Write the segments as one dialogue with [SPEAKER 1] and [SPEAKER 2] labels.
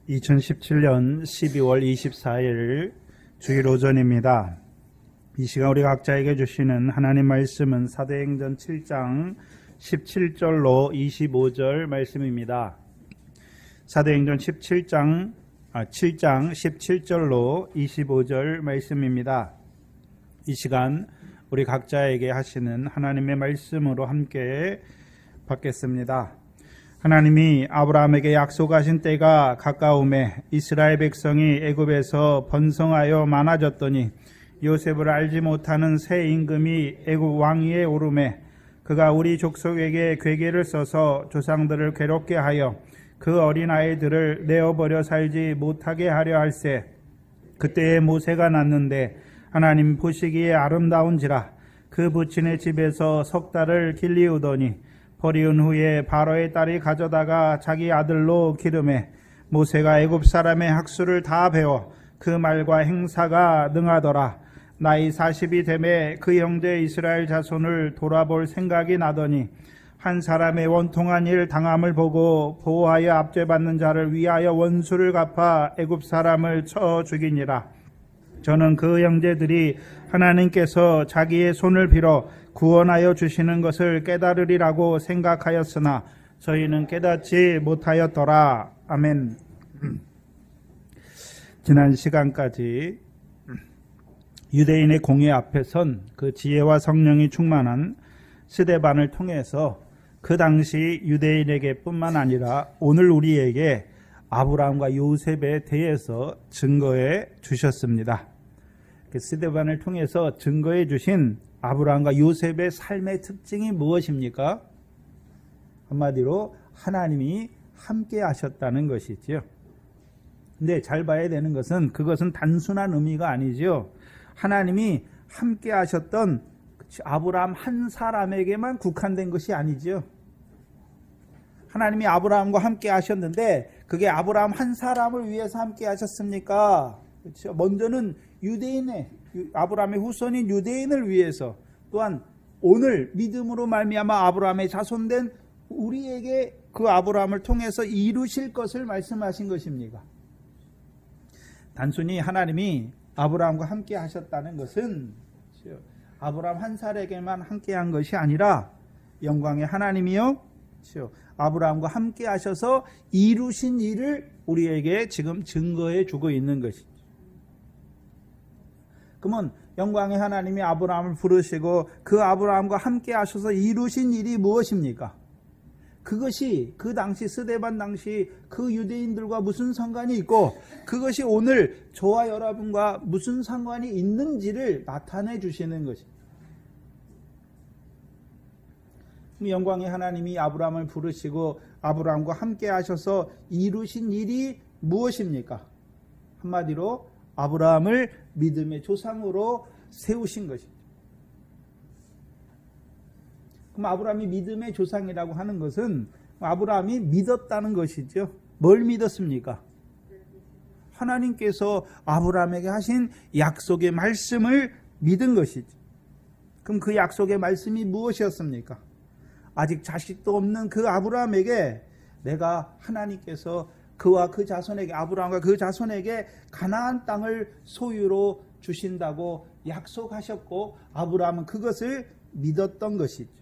[SPEAKER 1] 2017년 12월 24일 주일 오전입니다. 이 시간 우리 각자에게 주시는 하나님 말씀은 사도행전 7장 17절로 25절 말씀입니다. 사도행전 7장 17절로 25절 말씀입니다. 이 시간 우리 각자에게 하시는 하나님의 말씀으로 함께 받겠습니다. 하나님이 아브라함에게 약속하신 때가 가까움에 이스라엘 백성이 애굽에서 번성하여 많아졌더니 요셉을 알지 못하는 새 임금이 애굽 왕위에 오르매 그가 우리 족속에게 괴계를 써서 조상들을 괴롭게 하여 그 어린아이들을 내어버려 살지 못하게 하려 할세. 그때에 모세가 났는데 하나님 보시기에 아름다운지라 그 부친의 집에서 석 달을 길리우더니 버리운 후에 바로의 딸이 가져다가 자기 아들로 기르매 모세가 애굽 사람의 학수를 다 배워 그 말과 행사가 능하더라. 나이 40이 되매 그 형제 이스라엘 자손을 돌아볼 생각이 나더니 한 사람의 원통한 일 당함을 보고 보호하여 압제받는 자를 위하여 원수를 갚아 애굽 사람을 쳐 죽이니라. 저는 그 형제들이 하나님께서 자기의 손을 빌어 구원하여 주시는 것을 깨달으리라고 생각하였으나 저희는 깨닫지 못하였더라. 아멘. 지난 시간까지 유대인의 공회 앞에 선 그 지혜와 성령이 충만한 스데반을 통해서 그 당시 유대인에게 뿐만 아니라 오늘 우리에게 아브라함과 요셉에 대해서 증거해 주셨습니다. 스데반을 통해서 증거해 주신 아브라함과 요셉의 삶의 특징이 무엇입니까? 한마디로 하나님이 함께 하셨다는 것이지요. 근데 잘 봐야 되는 것은 그것은 단순한 의미가 아니죠. 하나님이 함께 하셨던 아브라함 한 사람에게만 국한된 것이 아니죠. 하나님이 아브라함과 함께 하셨는데 그게 아브라함 한 사람을 위해서 함께 하셨습니까? 그렇죠. 먼저는 유대인의 아브라함의 후손인 유대인을 위해서 또한 오늘 믿음으로 말미암아 아브라함의 자손된 우리에게 그 아브라함을 통해서 이루실 것을 말씀하신 것입니까? 단순히 하나님이 아브라함과 함께 하셨다는 것은 아브라함 한 사람에게만 함께 한 것이 아니라 영광의 하나님이요 아브라함과 함께 하셔서 이루신 일을 우리에게 지금 증거해 주고 있는 것이죠. 그러면 영광의 하나님이 아브라함을 부르시고 그 아브라함과 함께 하셔서 이루신 일이 무엇입니까? 그것이 그 당시 스데반 당시 그 유대인들과 무슨 상관이 있고 그것이 오늘 저와 여러분과 무슨 상관이 있는지를 나타내 주시는 것입니다. 영광의 하나님이 아브라함을 부르시고 아브라함과 함께 하셔서 이루신 일이 무엇입니까? 한마디로 아브라함을 믿음의 조상으로 세우신 것입니다. 그럼 아브라함이 믿음의 조상이라고 하는 것은 아브라함이 믿었다는 것이죠. 뭘 믿었습니까? 하나님께서 아브라함에게 하신 약속의 말씀을 믿은 것이죠. 그럼 그 약속의 말씀이 무엇이었습니까? 아직 자식도 없는 그 아브라함에게 내가 하나님께서 그와 그 자손에게 아브라함과 그 자손에게 가나안 땅을 소유로 주신다고 약속하셨고 아브라함은 그것을 믿었던 것이죠.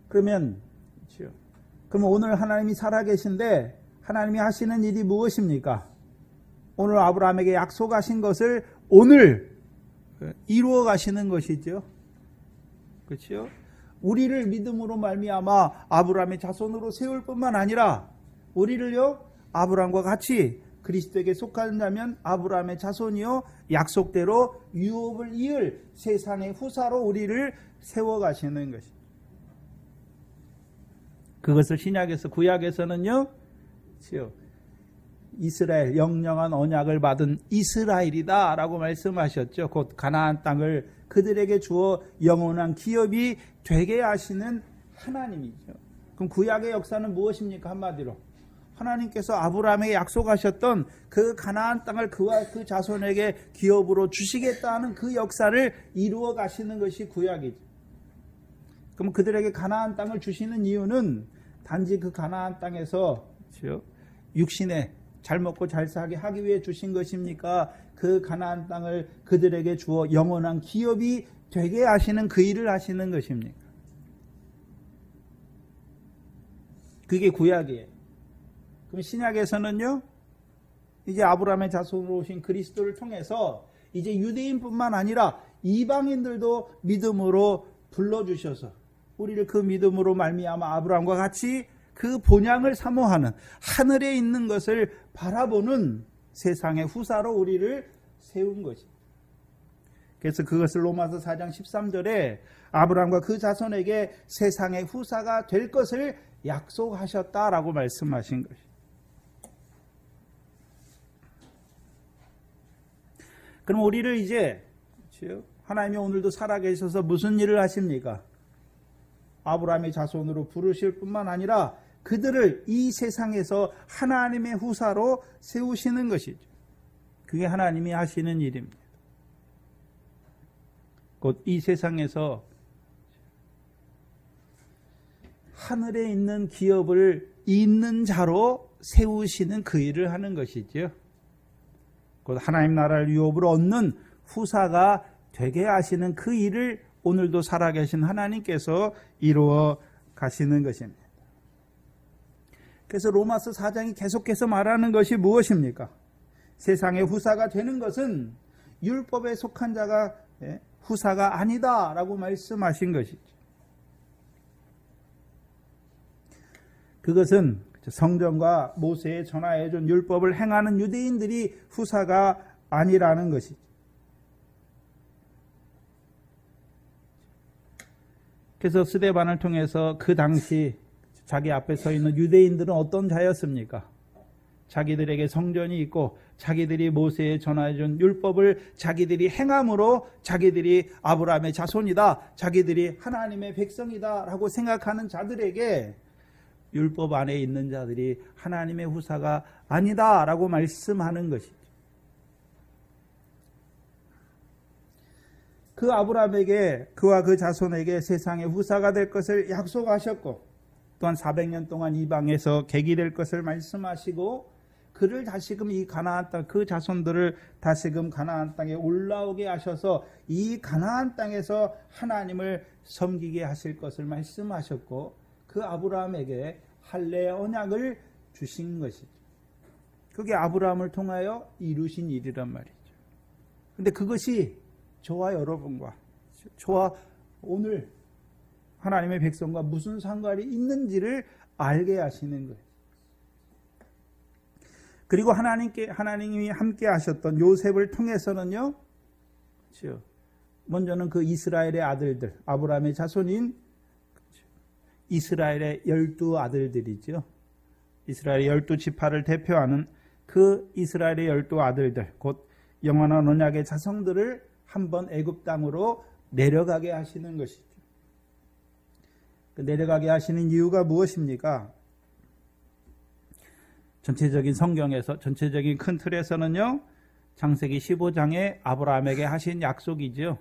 [SPEAKER 1] 그러면 오늘 하나님이 살아계신데 하나님이 하시는 일이 무엇입니까? 오늘 아브라함에게 약속하신 것을 오늘 이루어 가시는 것이죠. 그렇죠? 우리를 믿음으로 말미암아 아브라함의 자손으로 세울 뿐만 아니라 우리를요 아브라함과 같이 그리스도에게 속하는 자면 아브라함의 자손이요 약속대로 유업을 이을 세상의 후사로 우리를 세워가시는 것입니다. 그것을 신약에서 구약에서는요 이스라엘 영영한 언약을 받은 이스라엘이다 라고 말씀하셨죠. 곧 가나안 땅을 그들에게 주어 영원한 기업이 되게 하시는 하나님이죠. 그럼 구약의 역사는 무엇입니까? 한마디로 하나님께서 아브라함에게 약속하셨던 그 가나안 땅을 그와 그 자손에게 기업으로 주시겠다는 그 역사를 이루어 가시는 것이 구약이죠. 그럼 그들에게 가나안 땅을 주시는 이유는 단지 그 가나안 땅에서 육신에 잘 먹고 잘 살게 하기 위해 주신 것입니까? 그 가나안 땅을 그들에게 주어 영원한 기업이 되게 하시는 그 일을 하시는 것입니까? 그게 구약이에요. 그럼 신약에서는요, 이제 아브라함의 자손으로 오신 그리스도를 통해서 이제 유대인뿐만 아니라 이방인들도 믿음으로 불러주셔서 우리를 그 믿음으로 말미암아 아브라함과 같이 그 본향을 사모하는 하늘에 있는 것을 바라보는 세상의 후사로 우리를 세운 것입니다. 그래서 그것을 로마서 4장 13절에 아브라함과 그 자손에게 세상의 후사가 될 것을 약속하셨다라고 말씀하신 것입니다. 그럼 우리를 이제 하나님이 오늘도 살아계셔서 무슨 일을 하십니까? 아브라함의 자손으로 부르실 뿐만 아니라 그들을 이 세상에서 하나님의 후사로 세우시는 것이죠. 그게 하나님이 하시는 일입니다. 곧 이 세상에서 하늘에 있는 기업을 잇는 자로 세우시는 그 일을 하는 것이죠. 곧 하나님 나라를 유업으로 얻는 후사가 되게 하시는 그 일을 오늘도 살아계신 하나님께서 이루어 가시는 것입니다. 그래서 로마서 4장이 계속해서 말하는 것이 무엇입니까? 세상의 후사가 되는 것은 율법에 속한 자가 후사가 아니다 라고 말씀하신 것이죠. 그것은 성전과 모세에 전하여준 율법을 행하는 유대인들이 후사가 아니라는 것이죠. 그래서 스데반을 통해서 그 당시 자기 앞에 서 있는 유대인들은 어떤 자였습니까? 자기들에게 성전이 있고 자기들이 모세에 전해준 율법을 자기들이 행함으로 자기들이 아브라함의 자손이다, 자기들이 하나님의 백성이다 라고 생각하는 자들에게 율법 안에 있는 자들이 하나님의 후사가 아니다 라고 말씀하는 것이죠. 그 아브라함에게, 그와 그 자손에게 세상의 후사가 될 것을 약속하셨고 또한 400년 동안 이방에서 객이 될 것을 말씀하시고 그를 다시금 이 가나안 땅, 그 자손들을 다시금 가나안 땅에 올라오게 하셔서 이 가나안 땅에서 하나님을 섬기게 하실 것을 말씀하셨고 그 아브라함에게 할례의 언약을 주신 것이죠. 그게 아브라함을 통하여 이루신 일이란 말이죠. 근데 그것이 저와 여러분과 저와 오늘 하나님의 백성과 무슨 상관이 있는지를 알게 하시는 거예요. 그리고 하나님이 함께 하셨던 요셉을 통해서는요, 그렇죠? 먼저는 그 이스라엘의 아들들, 아브라함의 자손인 이스라엘의 12아들들이죠. 이스라엘의 12지파를 대표하는 그 이스라엘의 12아들들, 곧 영원한 언약의 자성들을 한번 애굽 땅으로 내려가게 하시는 것이죠. 그 내려가게 하시는 이유가 무엇입니까? 전체적인 성경에서, 전체적인 큰 틀에서는요, 창세기 15장에 아브라함에게 하신 약속이죠.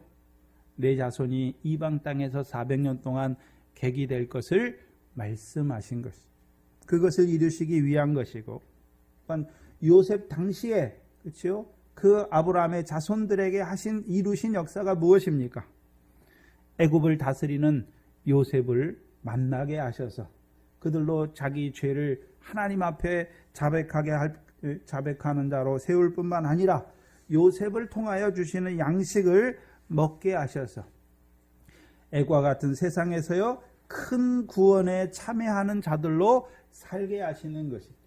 [SPEAKER 1] 내 자손이 이방 땅에서 400년 동안 객이 될 것을 말씀하신 것이, 그것을 이루시기 위한 것이고, 또한 요셉 당시에, 그렇죠? 그 아브라함의 자손들에게 이루신 역사가 무엇입니까? 애굽을 다스리는 요셉을 만나게 하셔서 그들로 자기 죄를 하나님 앞에 자백하는 자로 세울 뿐만 아니라 요셉을 통하여 주시는 양식을 먹게 하셔서 애굽과 같은 세상에서요 큰 구원에 참여하는 자들로 살게 하시는 것입니다.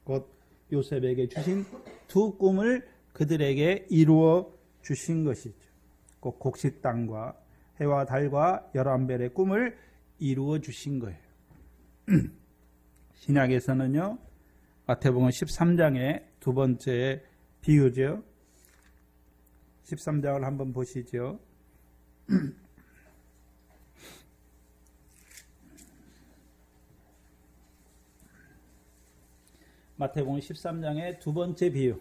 [SPEAKER 1] 곧 요셉에게 주신 두 꿈을 그들에게 이루어 주신 것이죠. 꼭 곡식 땅과 해와 달과 11별의 꿈을 이루어 주신 거예요. 신약에서는요, 마태복음 13장의 두 번째 비유죠. 13장을 한번 보시죠. 마태복음 13장의 두 번째 비유,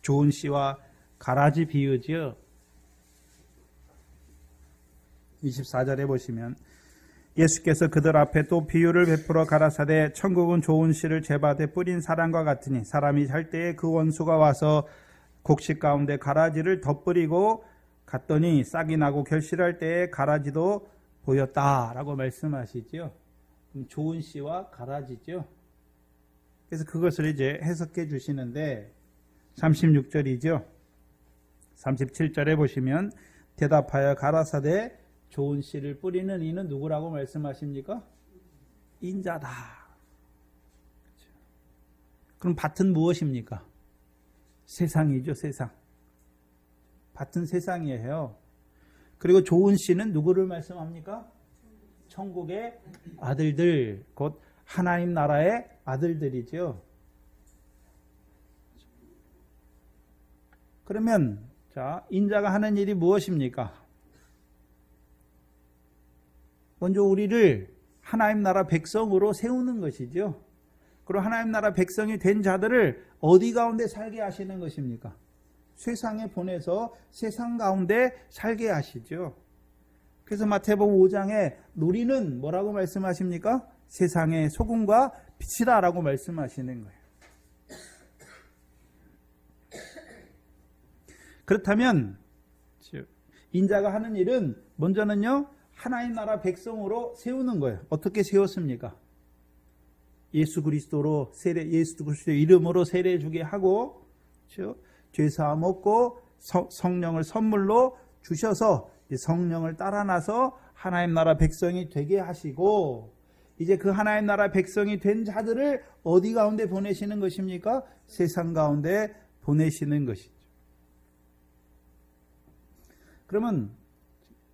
[SPEAKER 1] 좋은 씨와 가라지 비유죠. 24절에 보시면 예수께서 그들 앞에 또 비유를 베풀어 가라사대 천국은 좋은 씨를 제밭에 뿌린 사람과 같으니 사람이 살 때에 그 원수가 와서 곡식 가운데 가라지를 덧뿌리고 갔더니 싹이 나고 결실할 때에 가라지도 보였다라고 말씀하시죠. 좋은 씨와 가라지죠. 그래서 그것을 이제 해석해 주시는데 36절이죠. 37절에 보시면 대답하여 가라사대 좋은 씨를 뿌리는 이는 누구라고 말씀하십니까? 인자다. 그럼 밭은 무엇입니까? 세상이죠, 세상. 밭은 세상이에요. 그리고 좋은 씨는 누구를 말씀합니까? 천국의 아들들, 곧 하나님 나라의 아들들이죠. 그러면 자, 인자가 하는 일이 무엇입니까? 먼저 우리를 하나님 나라 백성으로 세우는 것이죠. 그리고 하나님 나라 백성이 된 자들을 어디 가운데 살게 하시는 것입니까? 세상에 보내서 세상 가운데 살게 하시죠. 그래서 마태복음 5장에 우리는 뭐라고 말씀하십니까? 세상의 소금과 빛이다라고 말씀하시는 거예요. 그렇다면 인자가 하는 일은 먼저는요, 하나님 나라 백성으로 세우는 거예요. 어떻게 세웠습니까? 예수 그리스도로 예수 그리스도의 이름으로 세례 주게 하고, 그렇죠? 죄사함 얻고 성령을 선물로 주셔서 성령을 따라 나서 하나님 나라 백성이 되게 하시고, 이제 그 하나님 나라 백성이 된 자들을 어디 가운데 보내시는 것입니까? 세상 가운데 보내시는 것이죠. 그러면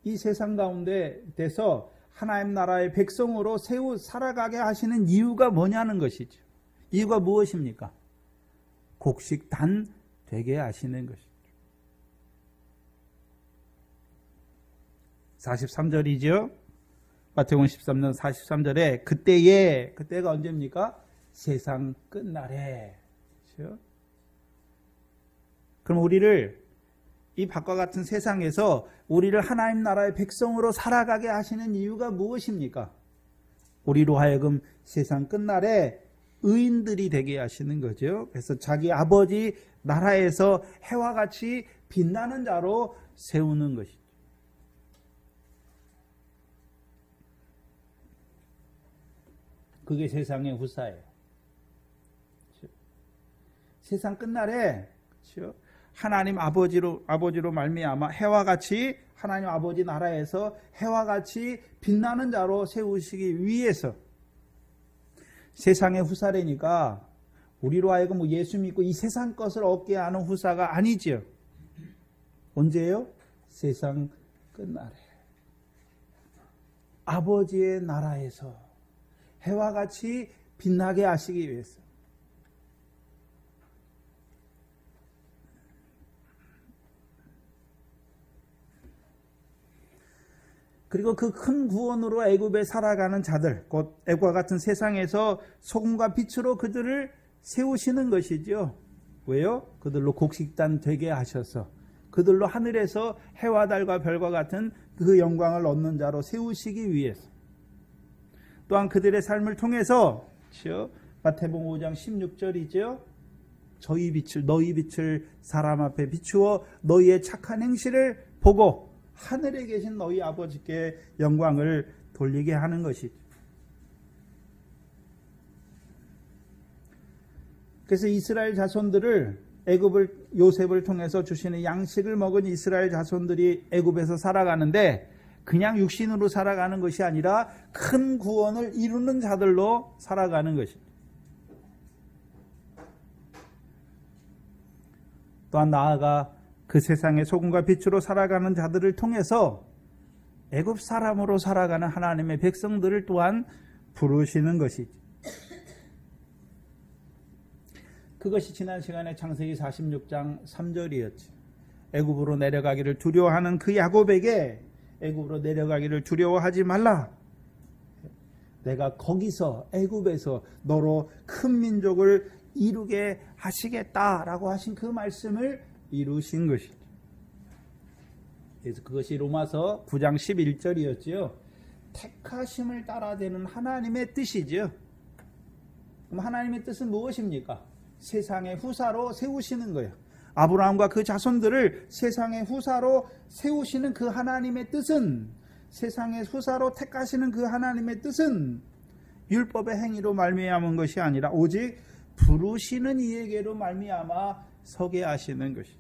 [SPEAKER 1] 이 세상 가운데 돼서 하나님 나라의 백성으로 살아가게 하시는 이유가 뭐냐는 것이죠. 이유가 무엇입니까? 곡식 단 되게 하시는 것이죠. 43절이죠. 마태복음 13년 43절에 그때가 언제입니까? 세상 끝날에. 그렇죠? 그럼 우리를 이 밭과 같은 세상에서 우리를 하나님 나라의 백성으로 살아가게 하시는 이유가 무엇입니까? 우리로 하여금 세상 끝날에 의인들이 되게 하시는 거죠. 그래서 자기 아버지 나라에서 해와 같이 빛나는 자로 세우는 것이죠. 그게 세상의 후사예요. 그렇죠? 세상 끝날에, 그렇죠? 하나님 아버지로 말미암아 해와 같이 하나님 아버지 나라에서 해와 같이 빛나는 자로 세우시기 위해서, 세상의 후사라니까 우리로 하여금 예수 믿고 이 세상 것을 얻게 하는 후사가 아니지요. 언제예요? 세상 끝날에 아버지의 나라에서 해와 같이 빛나게 하시기 위해서. 그리고 그 큰 구원으로 애굽에 살아가는 자들, 곧 애굽과 같은 세상에서 소금과 빛으로 그들을 세우시는 것이죠. 왜요? 그들로 곡식단 되게 하셔서 그들로 하늘에서 해와 달과 별과 같은 그 영광을 얻는 자로 세우시기 위해서. 또한 그들의 삶을 통해서, 마태복음 5장 16절이죠. 너희 빛을 사람 앞에 비추어 너희의 착한 행실을 보고 하늘에 계신 너희 아버지께 영광을 돌리게 하는 것이죠. 그래서 이스라엘 자손들을 요셉을 통해서 주시는 양식을 먹은 이스라엘 자손들이 애굽에서 살아가는데 그냥 육신으로 살아가는 것이 아니라 큰 구원을 이루는 자들로 살아가는 것입니다. 또한 나아가 그 세상의 소금과 빛으로 살아가는 자들을 통해서 애굽 사람으로 살아가는 하나님의 백성들을 또한 부르시는 것이죠. 그것이 지난 시간에 창세기 46장 3절이었죠. 애굽으로 내려가기를 두려워하는 그 야곱에게 애굽으로 내려가기를 두려워하지 말라. 내가 거기서 애굽에서 너로 큰 민족을 이루게 하시겠다라고 하신 그 말씀을 이루신 것이죠. 그래서 그것이 로마서 9장 11절이었지요. 택하심을 따라되는 하나님의 뜻이죠. 그럼 하나님의 뜻은 무엇입니까? 세상의 후사로 세우시는 거예요. 아브라함과 그 자손들을 세상의 후사로 세우시는 그 하나님의 뜻은, 세상의 후사로 택하시는 그 하나님의 뜻은 율법의 행위로 말미암은 것이 아니라 오직 부르시는 이에게로 말미암아 서게 하시는 것이죠.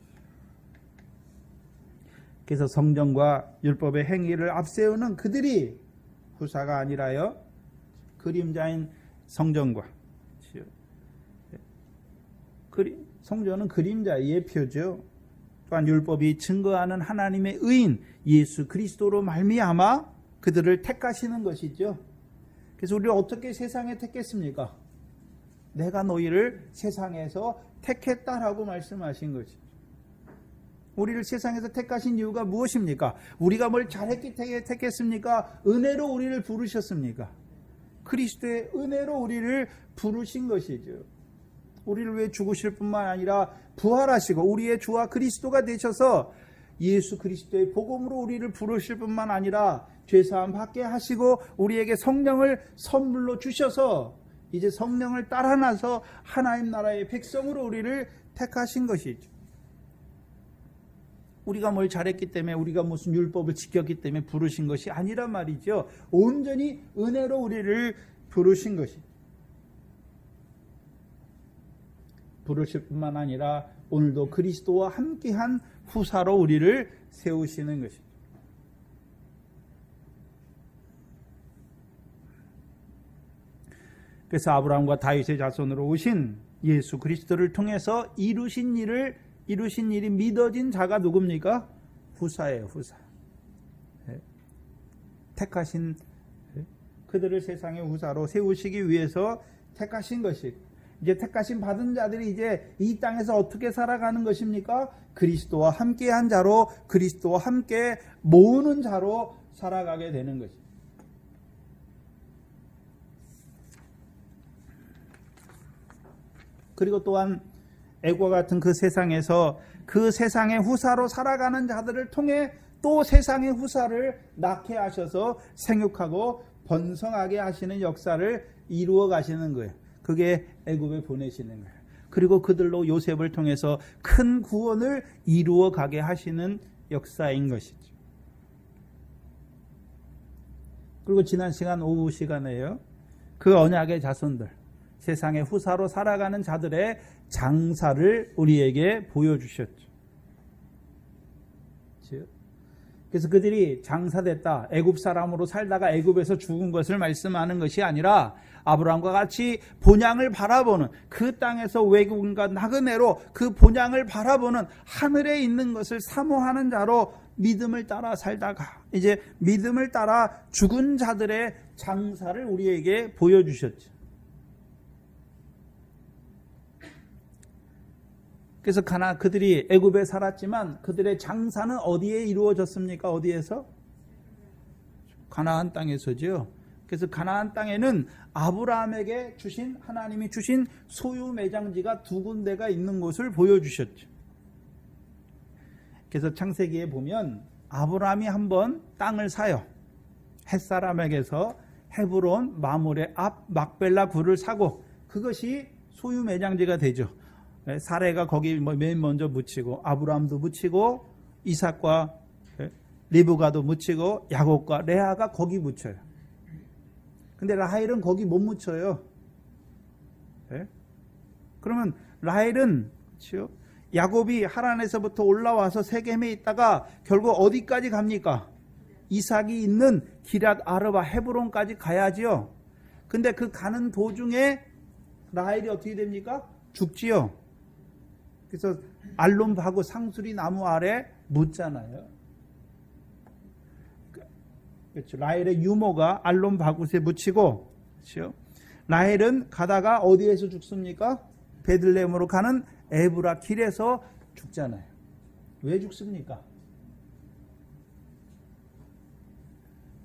[SPEAKER 1] 그래서 성경과 율법의 행위를 앞세우는 그들이 후사가 아니라요, 그림자인 성전과, 성전은 그림자의 예표죠. 또한 율법이 증거하는 하나님의 의인 예수 그리스도로 말미암아 그들을 택하시는 것이죠. 그래서 우리를 어떻게 세상에 택했습니까? 내가 너희를 세상에서 택했다라고 말씀하신 것이죠. 우리를 세상에서 택하신 이유가 무엇입니까? 우리가 뭘 잘했기 때문에 택했습니까? 은혜로 우리를 부르셨습니까? 그리스도의 은혜로 우리를 부르신 것이죠. 우리를 위해 죽으실 뿐만 아니라 부활하시고 우리의 주와 그리스도가 되셔서 예수 그리스도의 복음으로 우리를 부르실 뿐만 아니라 죄사함 받게 하시고 우리에게 성령을 선물로 주셔서 이제 성령을 따라 나서 하나님 나라의 백성으로 우리를 택하신 것이죠. 우리가 뭘 잘했기 때문에, 우리가 무슨 율법을 지켰기 때문에 부르신 것이 아니란 말이죠. 온전히 은혜로 우리를 부르신 것이죠. 부르실 뿐만 아니라 오늘도 그리스도와 함께한 후사로 우리를 세우시는 것이죠. 그래서 아브라함과 다윗의 자손으로 오신 예수 그리스도를 통해서 이루신 일이 믿어진 자가 누굽니까? 후사예요, 후사. 택하신, 그들을 세상의 후사로 세우시기 위해서 택하신 것이, 이제 택하신 받은 자들이 이제 이 땅에서 어떻게 살아가는 것입니까? 그리스도와 함께한 자로, 그리스도와 함께 모으는 자로 살아가게 되는 것입니다. 그리고 또한 애국과 같은 그 세상에서 그 세상의 후사로 살아가는 자들을 통해 또 세상의 후사를 낳게 하셔서 생육하고 번성하게 하시는 역사를 이루어 가시는 거예요. 그게 애굽에 보내시는 거예요. 그리고 그들로 요셉을 통해서 큰 구원을 이루어 가게 하시는 역사인 것이죠. 그리고 지난 시간 오후 시간에요, 그 언약의 자손들, 세상의 후사로 살아가는 자들의 장사를 우리에게 보여주셨죠. 그래서 그들이 장사됐다, 애굽 사람으로 살다가 애굽에서 죽은 것을 말씀하는 것이 아니라 아브라함과 같이 본향을 바라보는, 그 땅에서 외국인과 나그네로 그 본향을 바라보는 하늘에 있는 것을 사모하는 자로 믿음을 따라 살다가 이제 믿음을 따라 죽은 자들의 장사를 우리에게 보여주셨죠. 그래서 그들이 애굽에 살았지만 그들의 장사는 어디에 이루어졌습니까? 어디에서? 가나안 땅에서죠. 그래서 가나안 땅에는 아브라함에게 주신, 하나님이 주신 소유 매장지가 두 군데가 있는 것을 보여주셨죠. 그래서 창세기에 보면 아브라함이 한번 땅을 사요. 햇사람에게서 헤브론 마므레 앞 막벨라 굴을 사고, 그것이 소유 매장지가 되죠. 사레가 거기 맨 먼저 묻히고, 아브라함도 묻히고, 이삭과 리브가도 묻히고, 야곱과 레아가 거기 묻혀요. 근데 라헬은 거기 못 묻혀요. 그러면 라헬은 야곱이 하란에서부터 올라와서 세겜에 있다가 결국 어디까지 갑니까? 이삭이 있는 기랏 아르바 헤브론까지 가야지요. 근데 그 가는 도중에 라헬이 어떻게 됩니까? 죽지요. 그래서 알론바구 상수리 나무 아래 묻잖아요. 그렇죠. 라헬의 유모가 알론바구스에 묻히고, 그렇죠. 라헬은 가다가 어디에서 죽습니까? 베들레헴으로 가는 에브라 길에서 죽잖아요. 왜 죽습니까?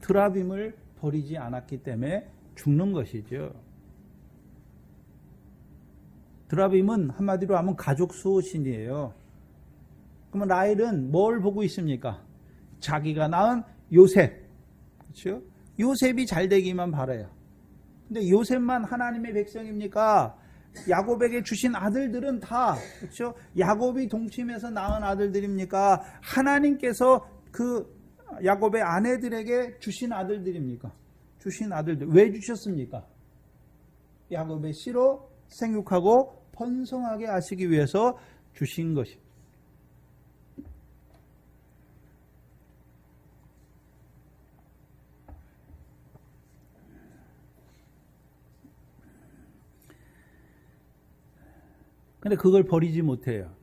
[SPEAKER 1] 드라빔을 버리지 않았기 때문에 죽는 것이죠. 드라빔은 한마디로 하면 가족 수호신이에요. 그러면 라헬은 뭘 보고 있습니까? 자기가 낳은 요셉, 그렇죠? 요셉이 잘 되기만 바라요. 근데 요셉만 하나님의 백성입니까? 야곱에게 주신 아들들은 다, 그렇죠? 야곱이 동침해서 낳은 아들들입니까? 하나님께서 그 야곱의 아내들에게 주신 아들들입니까? 주신 아들들. 왜 주셨습니까? 야곱의 씨로 생육하고 번성하게 하시기 위해서 주신 것입니다. 근데 그걸 버리지 못해요.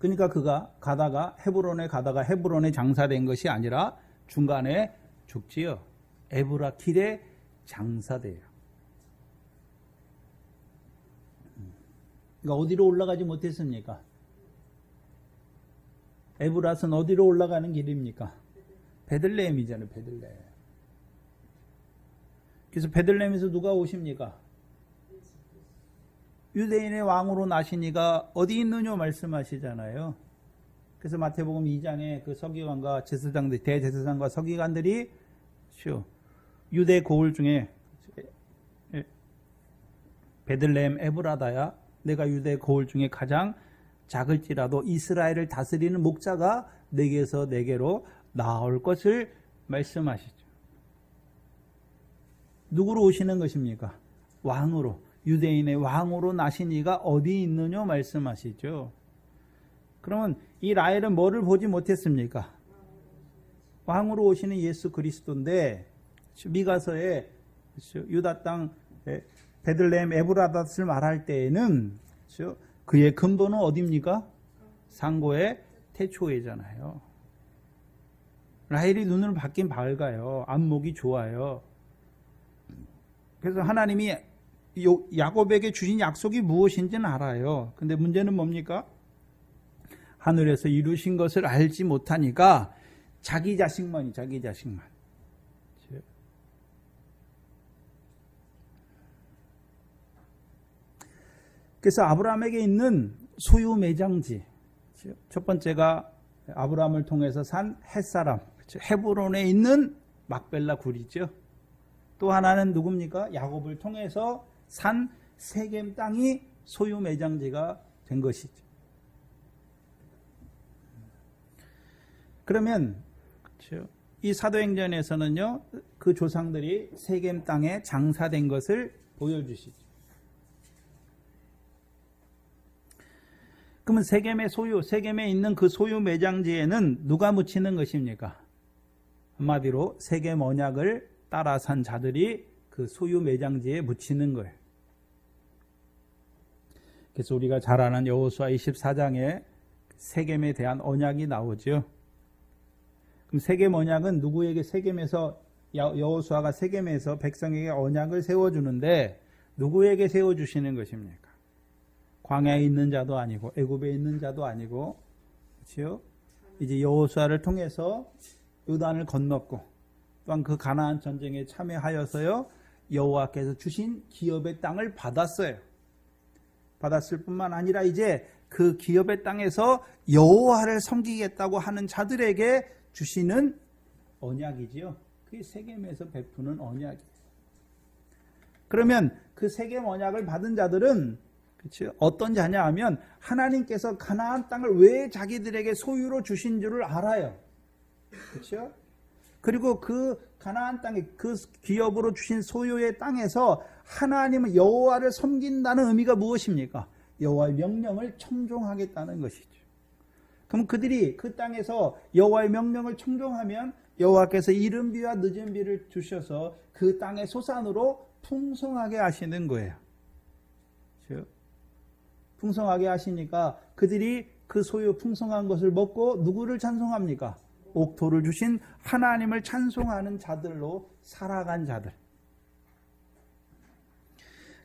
[SPEAKER 1] 그러니까 그가 가다가 헤브론에 장사된 것이 아니라 중간에 죽지요. 에브라길에 장사돼요. 그러니까 어디로 올라가지 못했습니까? 에브랏은 어디로 올라가는 길입니까? 베들레헴이잖아요. 베들레헴. 그래서 베들레헴에서 누가 오십니까? 유대인의 왕으로 나시니가 어디 있느냐 말씀하시잖아요. 그래서 마태복음 2장에 그 서기관과 제사장들, 대제사장과 서기관들이 유대 고을 중에 베들레헴 에브라다야, 내가 유대 고을 중에 가장 작을지라도 이스라엘을 다스리는 목자가 내게서 내게로 나올 것을 말씀하시죠. 누구로 오시는 것입니까? 왕으로. 유대인의 왕으로 나신 이가 어디 있느냐 말씀하시죠. 그러면 이 라헬은 뭐를 보지 못했습니까? 왕으로 오시는 예수 그리스도인데, 미가서에 유다 땅 베들레헴 에브라닷을 말할 때에는 그의 근본은 어디입니까? 상고의 태초이잖아요. 라헬이 눈을 밝긴 밝아요. 안목이 좋아요. 그래서 하나님이 야곱에게 주신 약속이 무엇인지는 알아요. 근데 문제는 뭡니까? 하늘에서 이루신 것을 알지 못하니까 자기 자식만. 그래서 아브라함에게 있는 소유 매장지, 첫 번째가 아브라함을 통해서 산 햇사람, 헤브론에 있는 막벨라 굴이죠. 또 하나는 누굽니까? 야곱을 통해서 산 세겜 땅이 소유 매장지가 된 것이죠. 그러면 이 사도행전에서는요, 그 조상들이 세겜 땅에 장사된 것을 보여주시죠. 그러면 세겜에 있는 그 소유 매장지에는 누가 묻히는 것입니까? 한마디로 세겜 언약을 따라 산 자들이 그 소유 매장지에 묻히는 거예요. 그래서 우리가 잘 아는 여호수아 24장에 세겜에 대한 언약이 나오죠. 그럼 세겜 언약은 누구에게 여호수아가 세겜에서 백성에게 언약을 세워주는데 누구에게 세워주시는 것입니까? 광야에 있는 자도 아니고 애굽에 있는 자도 아니고, 그렇죠? 이제 여호수아를 통해서 요단을 건넜고 또한 그 가나안 전쟁에 참여하여서요 여호와께서 주신 기업의 땅을 받았어요. 받았을 뿐만 아니라 이제 그 기업의 땅에서 여호와를 섬기겠다고 하는 자들에게 주시는 언약이지요. 그게 세겜에서 베푸는 언약이에요. 그러면 그 세겜 언약을 받은 자들은, 그렇죠? 어떤 자냐 하면 하나님께서 가나안 땅을 왜 자기들에게 소유로 주신 줄을 알아요. 그렇죠? 그리고 그 가나안 땅에 그 기업으로 주신 소유의 땅에서 하나님은 여호와를 섬긴다는 의미가 무엇입니까? 여호와의 명령을 청종하겠다는 것이죠. 그럼 그들이 그 땅에서 여호와의 명령을 청종하면 여호와께서 이른 비와 늦은 비를 주셔서 그 땅의 소산으로 풍성하게 하시는 거예요. 그렇죠? 풍성하게 하시니까 그들이 그 소유 풍성한 것을 먹고 누구를 찬송합니까? 옥토를 주신 하나님을 찬송하는 자들로 살아간 자들.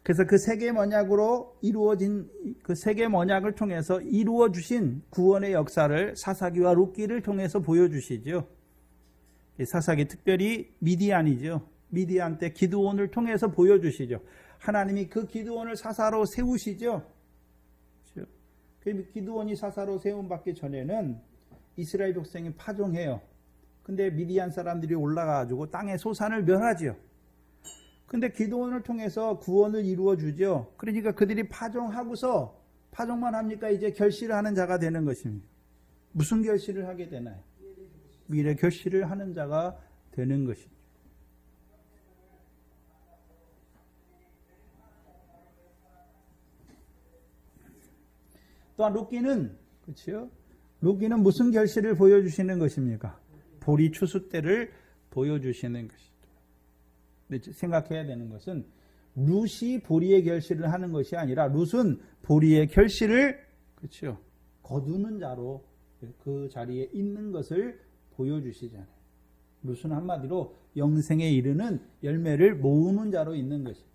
[SPEAKER 1] 그래서 그 세겜 언약으로 이루어진 그 세겜 언약을 통해서 이루어 주신 구원의 역사를 사사기와 룻기를 통해서 보여주시죠. 사사기 특별히 미디안이죠. 미디안 때 기드온을 통해서 보여주시죠. 하나님이 그 기드온을 사사로 세우시죠. 기드온이 사사로 세움받기 전에는 이스라엘 백성이 파종해요. 근데 미디안 사람들이 올라가가지고 땅의 소산을 멸하죠. 근데 기드온을 통해서 구원을 이루어 주죠. 그러니까 그들이 파종하고서 파종만 합니까? 이제 결실을 하는 자가 되는 것입니다. 무슨 결실을 하게 되나요? 미래 결실을 하는 자가 되는 것이죠. 또한 룻기는 그렇죠? 룻기는 무슨 결실을 보여주시는 것입니까? 보리 추수 때를 보여주시는 것이죠. 근데 생각해야 되는 것은 룻이 보리의 결실을 하는 것이 아니라 룻은 보리의 결실을 그렇죠? 거두는 자로 그 자리에 있는 것을 보여주시잖아요. 룻은 한마디로 영생에 이르는 열매를 모으는 자로 있는 것이죠.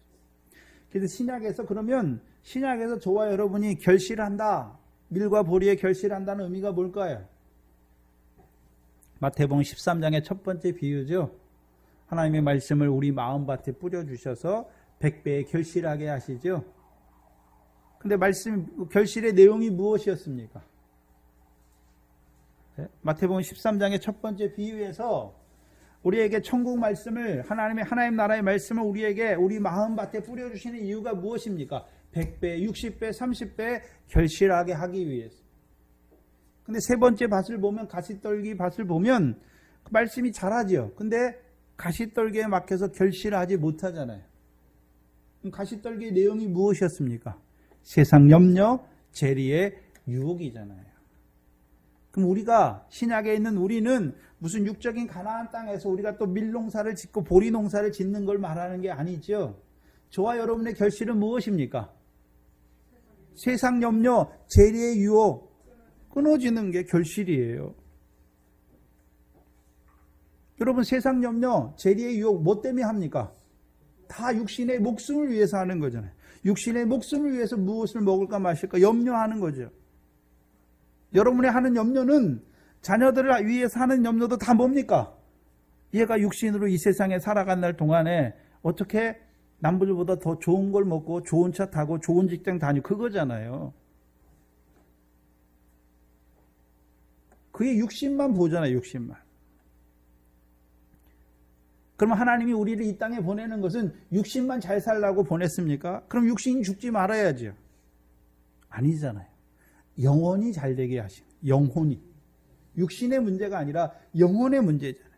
[SPEAKER 1] 그래서 신약에서 그러면 신약에서 저와 여러분이 결실한다, 밀과 보리의 결실한다는 의미가 뭘까요? 마태복음 13장의 첫 번째 비유죠. 하나님의 말씀을 우리 마음밭에 뿌려주셔서 100배의 결실하게 하시죠. 근데 말씀, 결실의 내용이 무엇이었습니까? 네? 마태복음 13장의 첫 번째 비유에서 우리에게 천국 말씀을, 하나님 나라의 말씀을 우리에게 우리 마음밭에 뿌려주시는 이유가 무엇입니까? 100배, 60배, 30배 결실하게 하기 위해서. 근데 세 번째 밭을 보면, 가시떨기 밭을 보면 그 말씀이 자라죠. 근데 가시떨기에 막혀서 결실하지 못하잖아요. 그럼 가시떨기의 내용이 무엇이었습니까? 세상 염려, 재리의 유혹이잖아요. 그럼 우리가, 신약에 있는 우리는 무슨 육적인 가나안 땅에서 우리가 또 밀농사를 짓고 보리 농사를 짓는 걸 말하는 게 아니죠. 저와 여러분의 결실은 무엇입니까? 세상 염려, 재리의 유혹, 끊어지는 게 결실이에요. 여러분, 세상 염려, 재리의 유혹 뭐 때문에 합니까? 다 육신의 목숨을 위해서 하는 거잖아요. 육신의 목숨을 위해서 무엇을 먹을까 마실까 염려하는 거죠. 여러분이 하는 염려는, 자녀들을 위해서 하는 염려도 다 뭡니까? 얘가 육신으로 이 세상에 살아간 동안에 어떻게 남들보다 더 좋은 걸 먹고 좋은 차 타고 좋은 직장 다니고 그거잖아요. 그게 육신만 보잖아요. 육신만. 그럼 하나님이 우리를 이 땅에 보내는 것은 육신만 잘 살라고 보냈습니까? 그럼 육신이 죽지 말아야죠. 아니잖아요. 영혼이 잘 되게 하신, 영혼이. 육신의 문제가 아니라 영혼의 문제잖아요.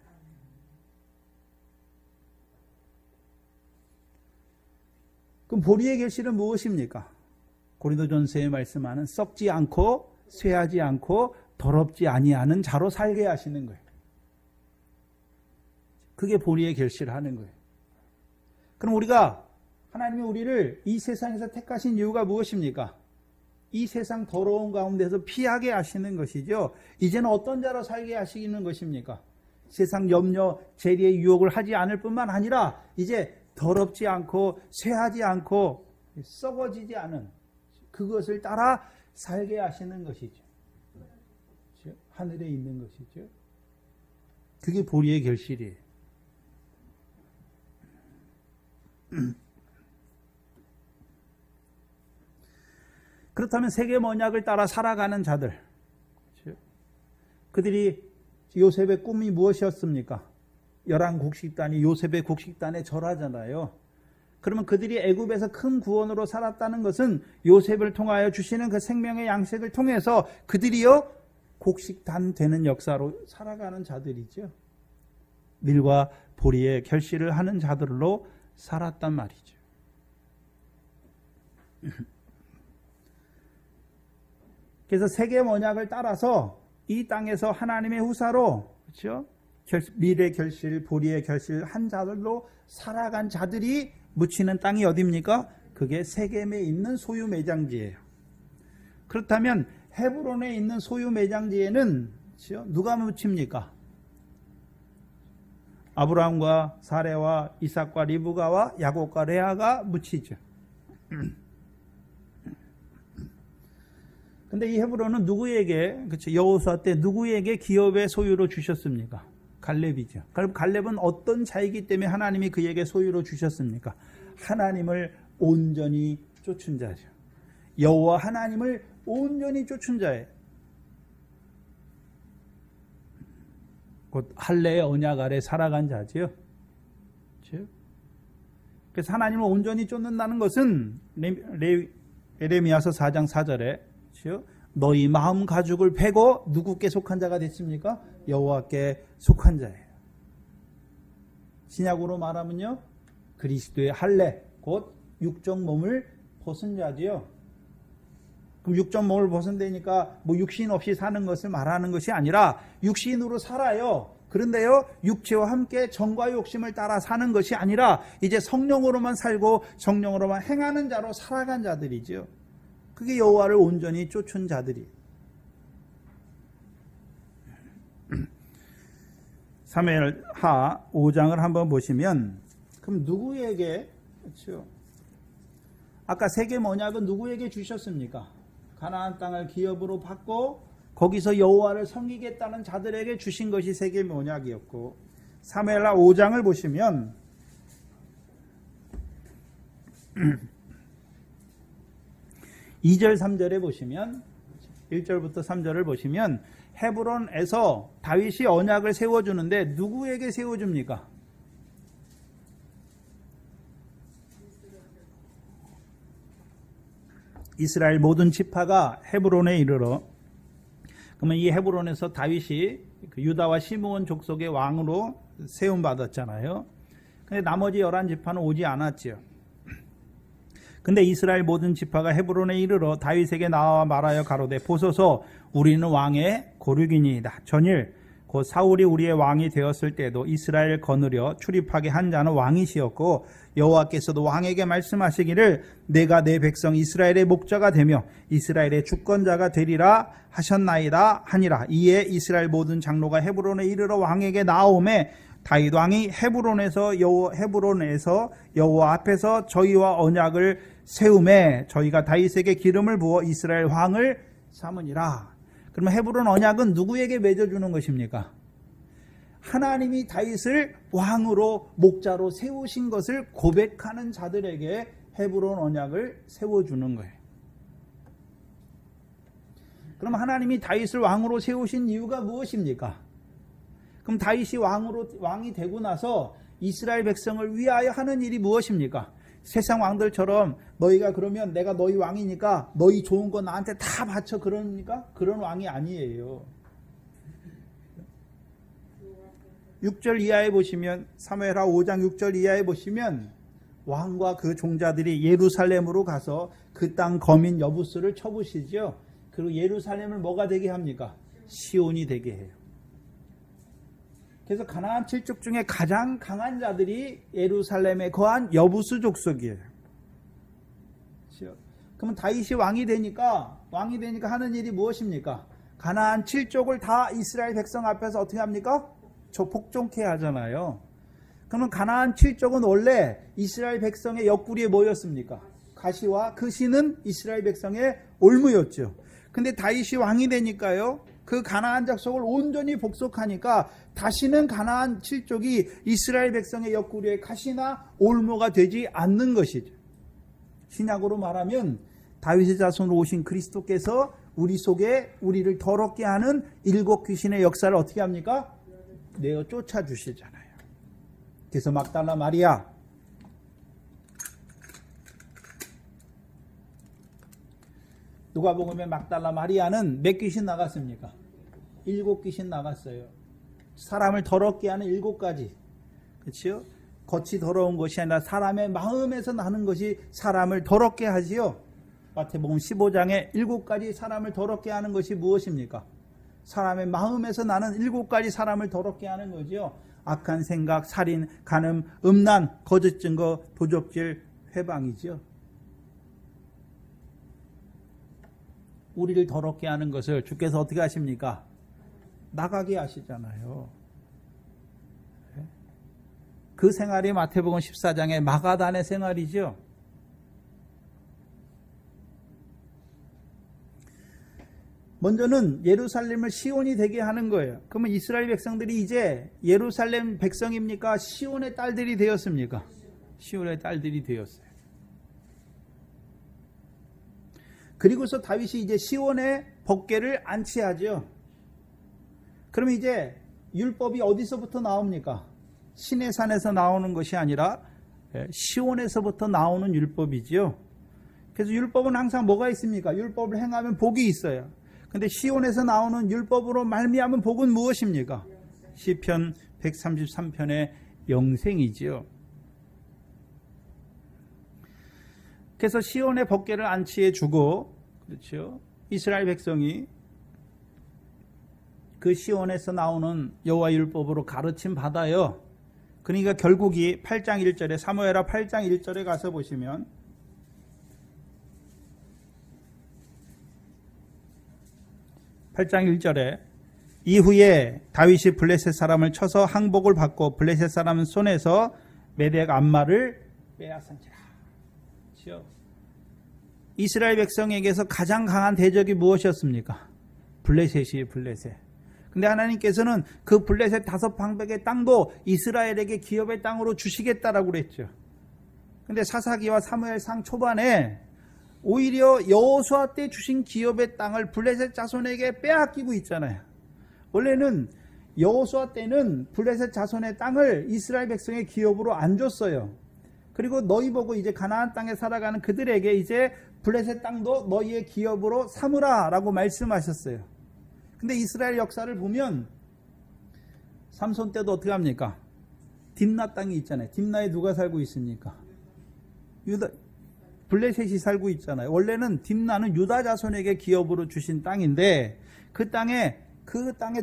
[SPEAKER 1] 그럼 보리의 결실은 무엇입니까? 고린도전서에 말씀하는 썩지 않고 쇠하지 않고 더럽지 아니하는 자로 살게 하시는 거예요. 그게 보리의 결실을 하는 거예요. 그럼 우리가, 하나님이 우리를 이 세상에서 택하신 이유가 무엇입니까? 이 세상 더러운 가운데서 피하게 하시는 것이죠. 이제는 어떤 자로 살게 하시는 것입니까? 세상 염려, 재리의 유혹을 하지 않을 뿐만 아니라 이제 더럽지 않고 쇠하지 않고 썩어지지 않은 그것을 따라 살게 하시는 것이죠. 하늘에 있는 것이죠. 그게 보리의 결실이에요. 그렇다면 세계 언약을 따라 살아가는 자들, 그들이 요셉의 꿈이 무엇이었습니까? 11국식단이 요셉의 국식단에 절하잖아요. 그러면 그들이 애굽에서 큰 구원으로 살았다는 것은 요셉을 통하여 주시는 그 생명의 양식을 통해서 그들이요 곡식단 되는 역사로 살아가는 자들이죠. 밀과 보리의 결실을 하는 자들로 살았단 말이죠. 그래서 세계 언약을 따라서 이 땅에서 하나님의 후사로, 그렇죠? 밀의 결실, 보리의 결실 한 자들로 살아간 자들이 묻히는 땅이 어디입니까? 그게 세겜에 있는 소유 매장지예요. 그렇다면 헤브론에 있는 소유 매장지에는 그렇죠? 누가 묻힙니까? 아브라함과 사레와 이삭과 리브가와 야곱과 레아가 묻히죠. 근데 이 헤브론은 누구에게, 그렇죠? 여호수아 때 누구에게 기업의 소유로 주셨습니까? 갈렙이죠. 그럼 갈렙은 어떤 자이기 때문에 하나님이 그에게 소유로 주셨습니까? 하나님을 온전히 쫓은 자죠. 여호와 하나님을 온전히 쫓은 자예요. 곧 할례의 언약 아래 살아간 자지요. 그래서 하나님을 온전히 쫓는다는 것은 에레미야서 4장 4절에 너희 마음 가죽을 패고 누구께 속한 자가 됐습니까? 여호와께 속한 자예요. 신약으로 말하면요, 그리스도의 할례, 곧 육적 몸을 벗은 자지요. 그럼 육적 몸을 벗은다니까 뭐 육신 없이 사는 것을 말하는 것이 아니라 육신으로 살아요. 그런데요, 육체와 함께 정과 욕심을 따라 사는 것이 아니라 이제 성령으로만 살고 성령으로만 행하는 자로 살아간 자들이죠. 그게 여호와를 온전히 쫓은 자들이. 사무엘하 5장을 한번 보시면, 그럼 누구에게, 그렇죠? 아까 세겜 언약은 누구에게 주셨습니까? 가나안 땅을 기업으로 받고 거기서 여호와를 섬기겠다는 자들에게 주신 것이 세겜 언약이었고, 사무엘하 5장을 보시면 2절 3절에 보시면, 1절부터 3절을 보시면 헤브론에서 다윗이 언약을 세워주는데 누구에게 세워줍니까? 이스라엘 모든 지파가 헤브론에 이르러, 그러면 이 헤브론에서 다윗이 유다와 시므온 족속의 왕으로 세움 받았잖아요. 근데 나머지 11지파는 오지 않았지요. 근데 이스라엘 모든 지파가 헤브론에 이르러 다윗에게 나와 말하여 가로되, 보소서 우리는 왕의 고륙이니이다. 전일 곧 사울이 우리의 왕이 되었을 때도 이스라엘 거느려 출입하게 한 자는 왕이시었고, 여호와께서도 왕에게 말씀하시기를 내가 내 백성 이스라엘의 목자가 되며 이스라엘의 주권자가 되리라 하셨나이다 하니라. 이에 이스라엘 모든 장로가 헤브론에 이르러 왕에게 나오매 다윗 왕이 헤브론에서 여호와 앞에서 저희와 언약을 세우매 저희가 다윗에게 기름을 부어 이스라엘 왕을 삼으니라. 그러면 헤브론 언약은 누구에게 맺어주는 것입니까? 하나님이 다윗을 왕으로 목자로 세우신 것을 고백하는 자들에게 헤브론 언약을 세워주는 거예요. 그럼 하나님이 다윗을 왕으로 세우신 이유가 무엇입니까? 그럼 다윗이 왕이 되고 나서 이스라엘 백성을 위하여 하는 일이 무엇입니까? 세상 왕들처럼 너희가 그러면 내가 너희 왕이니까 너희 좋은 거 나한테 다 바쳐, 그러니까 그런 왕이 아니에요. 6절 이하에 보시면, 사무엘하 5장 6절 이하에 보시면 왕과 그 종자들이 예루살렘으로 가서 그 땅 거민 여부스를 쳐부시죠. 그리고 예루살렘을 뭐가 되게 합니까? 시온이 되게 해요. 그래서 가나안 7족 중에 가장 강한 자들이 예루살렘에 거한 여부스 족속이에요. 그러면 다윗이 왕이 되니까 하는 일이 무엇입니까? 가나안 7족을 다 이스라엘 백성 앞에서 어떻게 합니까? 저 복종케 하잖아요. 그러면 가나안 7족은 원래 이스라엘 백성의 옆구리에 뭐였습니까? 가시와 그 시는 이스라엘 백성의 올무였죠. 근데 다윗이 왕이 되니까요, 그 가나안 족속을 온전히 복속하니까 다시는 가나안 7족이 이스라엘 백성의 옆구리에 가시나 올무가 되지 않는 것이죠. 신약으로 말하면 다윗의 자손으로 오신 그리스도께서 우리 속에 우리를 더럽게 하는 7 귀신의 역사를 어떻게 합니까? 내어 쫓아주시잖아요. 그래서 막달라 마리아, 누가복음에 막달라 마리아는 몇 귀신 나갔습니까? 7 귀신 나갔어요. 사람을 더럽게 하는 7가지. 그렇죠? 겉이 더러운 것이 아니라 사람의 마음에서 나는 것이 사람을 더럽게 하지요. 마태복음 15장에 7가지 사람을 더럽게 하는 것이 무엇입니까? 사람의 마음에서 나는 7가지 사람을 더럽게 하는 거죠. 악한 생각, 살인, 간음, 음란, 거짓 증거, 도적질, 회방이죠. 우리를 더럽게 하는 것을 주께서 어떻게 하십니까? 나가게 하시잖아요. 그 생활이 마태복음 14장의 마가단의 생활이죠. 먼저는 예루살렘을 시온이 되게 하는 거예요. 그러면 이스라엘 백성들이 이제 예루살렘 백성입니까? 시온의 딸들이 되었습니까? 시온의 딸들이 되었어요. 그리고서 다윗이 이제 시온에 법궤를 안치하죠. 그러면 이제 율법이 어디서부터 나옵니까? 시내산에서 나오는 것이 아니라 시온에서부터 나오는 율법이지요. 그래서 율법은 항상 뭐가 있습니까? 율법을 행하면 복이 있어요. 근데 시온에서 나오는 율법으로 말미암은 복은 무엇입니까? 시편 133편의 영생이지요. 그래서 시온의 법궤를 안치해 주고, 그렇죠? 이스라엘 백성이 그 시온에서 나오는 여호와 율법으로 가르침 받아요. 그러니까 결국이 8장 1절에 사무엘하 8장 1절에 가서 보시면 8장 1절에 이후에 다윗이 블레셋 사람을 쳐서 항복을 받고 블레셋 사람 손에서 메덱 암마를 빼앗은지라. 그렇죠? 이스라엘 백성에게서 가장 강한 대적이 무엇이었습니까? 블레셋이에요. 블레셋. 근데 하나님께서는 그 블레셋 5방백의 땅도 이스라엘에게 기업의 땅으로 주시겠다라고 그랬죠. 근데 사사기와 사무엘상 초반에 오히려 여호수아 때 주신 기업의 땅을 블레셋 자손에게 빼앗기고 있잖아요. 원래는 여호수아 때는 블레셋 자손의 땅을 이스라엘 백성의 기업으로 안 줬어요. 그리고 너희 보고 이제 가나안 땅에 살아가는 그들에게 이제 블레셋 땅도 너희의 기업으로 삼으라라고 말씀하셨어요. 근데 이스라엘 역사를 보면 삼손 때도 어떻게 합니까? 딥나 땅이 있잖아요. 딥나에 누가 살고 있습니까? 유다, 블레셋이 살고 있잖아요. 원래는 딥나는 유다 자손에게 기업으로 주신 땅인데 그 땅에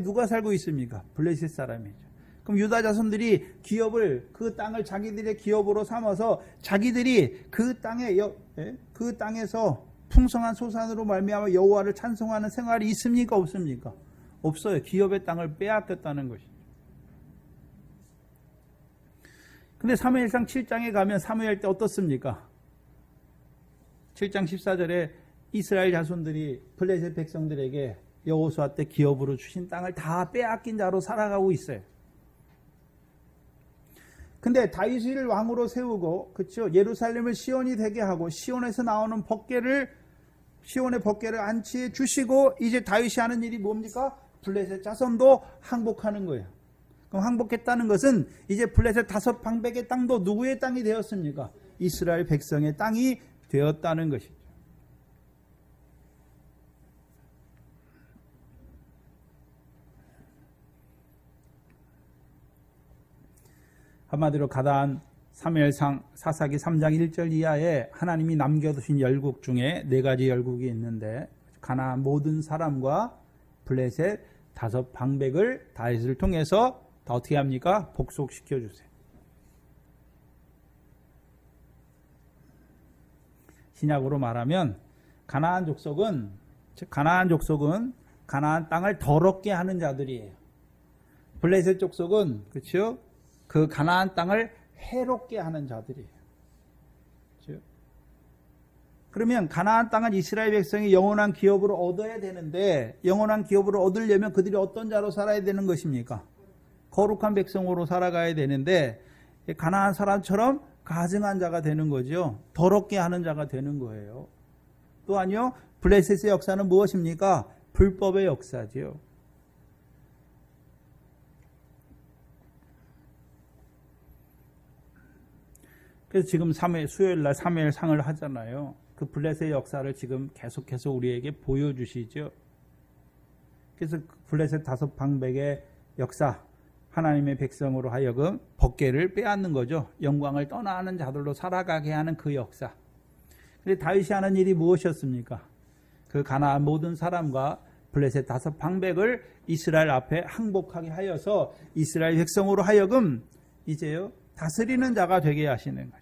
[SPEAKER 1] 누가 살고 있습니까? 블레셋 사람이죠. 그럼 유다 자손들이 그 땅을 자기들의 기업으로 삼아서 자기들이 그 땅에서 풍성한 소산으로 말미암아 여호와를 찬송하는 생활이 있습니까? 없습니까? 없어요. 기업의 땅을 빼앗겼다는 것이죠. 근데 사무엘상 7장에 가면 사무엘 때 어떻습니까? 7장 14절에 이스라엘 자손들이 블레셋 백성들에게 여호수아 때 기업으로 주신 땅을 다 빼앗긴 자로 살아가고 있어요. 근데 다윗을 왕으로 세우고, 그렇죠? 예루살렘을 시온이 되게 하고 시온에서 나오는 시온의 법궤를 안치해 주시고 이제 다윗이 하는 일이 뭡니까? 블레셋 자손도 항복하는 거예요. 그럼 항복했다는 것은 이제 블레셋 5방백의 땅도 누구의 땅이 되었습니까? 이스라엘 백성의 땅이 되었다는 것이죠. 한마디로 가나안 사무엘상 사사기 3장 1절 이하에 하나님이 남겨두신 열국 중에 4가지 열국이 있는데 가나안 모든 사람과 블레셋 5방백을 다윗을 통해서 다 어떻게 합니까? 복속시켜 주세요. 신약으로 말하면 가나안 족속은 가나안 땅을 더럽게 하는 자들이에요. 블레셋 족속은 그렇죠? 그 가나안 땅을 해롭게 하는 자들이에요. 그렇죠? 그러면 가나안 땅은 이스라엘 백성이 영원한 기업으로 얻어야 되는데 영원한 기업으로 얻으려면 그들이 어떤 자로 살아야 되는 것입니까? 거룩한 백성으로 살아가야 되는데 가나안 사람처럼 가증한 자가 되는 거죠. 더럽게 하는 자가 되는 거예요. 또 아니요. 블레셋의 역사는 무엇입니까? 불법의 역사지요. 그래서 지금 수요일날 사무엘상을 하잖아요. 그 블레셋의 역사를 지금 계속해서 우리에게 보여주시죠. 그래서 블레셋 5방백의 역사, 하나님의 백성으로 하여금 법궤를 빼앗는 거죠. 영광을 떠나는 자들로 살아가게 하는 그 역사. 그런데 다윗이 하는 일이 무엇이었습니까? 그 가나안 모든 사람과 블레셋 5방백을 이스라엘 앞에 항복하게 하여서 이스라엘 백성으로 하여금 이제요 다스리는 자가 되게 하시는 거죠.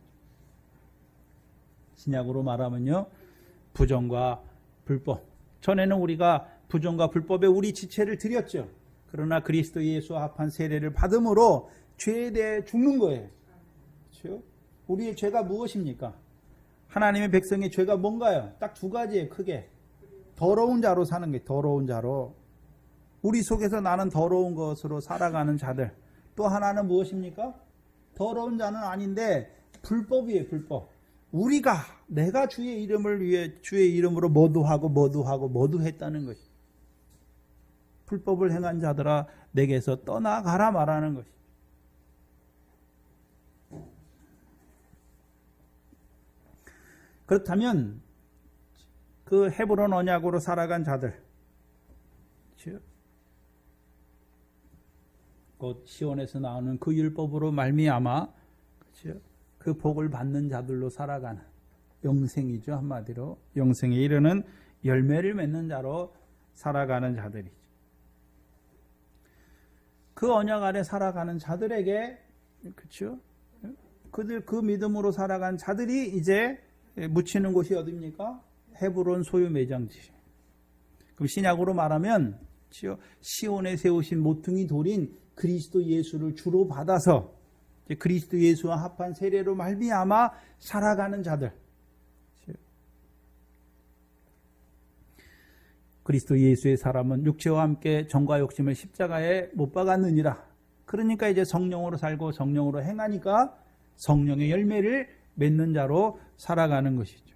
[SPEAKER 1] 신약으로 말하면요 부정과 불법. 전에는 우리가 부정과 불법에 우리 지체를 드렸죠. 그러나 그리스도 예수와 합한 세례를 받음으로 죄에 대해 죽는 거예요. 그렇죠? 우리의 죄가 무엇입니까? 하나님의 백성의 죄가 뭔가요? 딱 2가지예요. 크게. 더러운 자로 사는 게 더러운 자로. 우리 속에서 나는 더러운 것으로 살아가는 자들. 또 하나는 무엇입니까? 더러운 자는 아닌데 불법이에요. 불법. 내가 주의 이름을 위해 주의 이름으로 모두 했다는 것이. 불법을 행한 자들아 내게서 떠나가라 말하는 것이. 그렇다면 그 헤브론 언약으로 살아간 자들, 곧 시온에서 나오는 그 율법으로 말미암아 그 복을 받는 자들로 살아가는 영생이죠. 한마디로 영생에 이르는 열매를 맺는 자로 살아가는 자들이죠. 그 언약 아래 살아가는 자들에게, 그렇죠? 그들 그 믿음으로 살아간 자들이 이제 묻히는 곳이 어디입니까? 헤브론 소유 매장지. 그럼 신약으로 말하면 시온에 세우신 모퉁이 돌인 그리스도 예수를 주로 받아서 그리스도 예수와 합한 세례로 말미암아 살아가는 자들. 그리스도 예수의 사람은 육체와 함께 정과 욕심을 십자가에 못 박았느니라. 그러니까 이제 성령으로 살고 성령으로 행하니까 성령의 열매를 맺는 자로 살아가는 것이죠.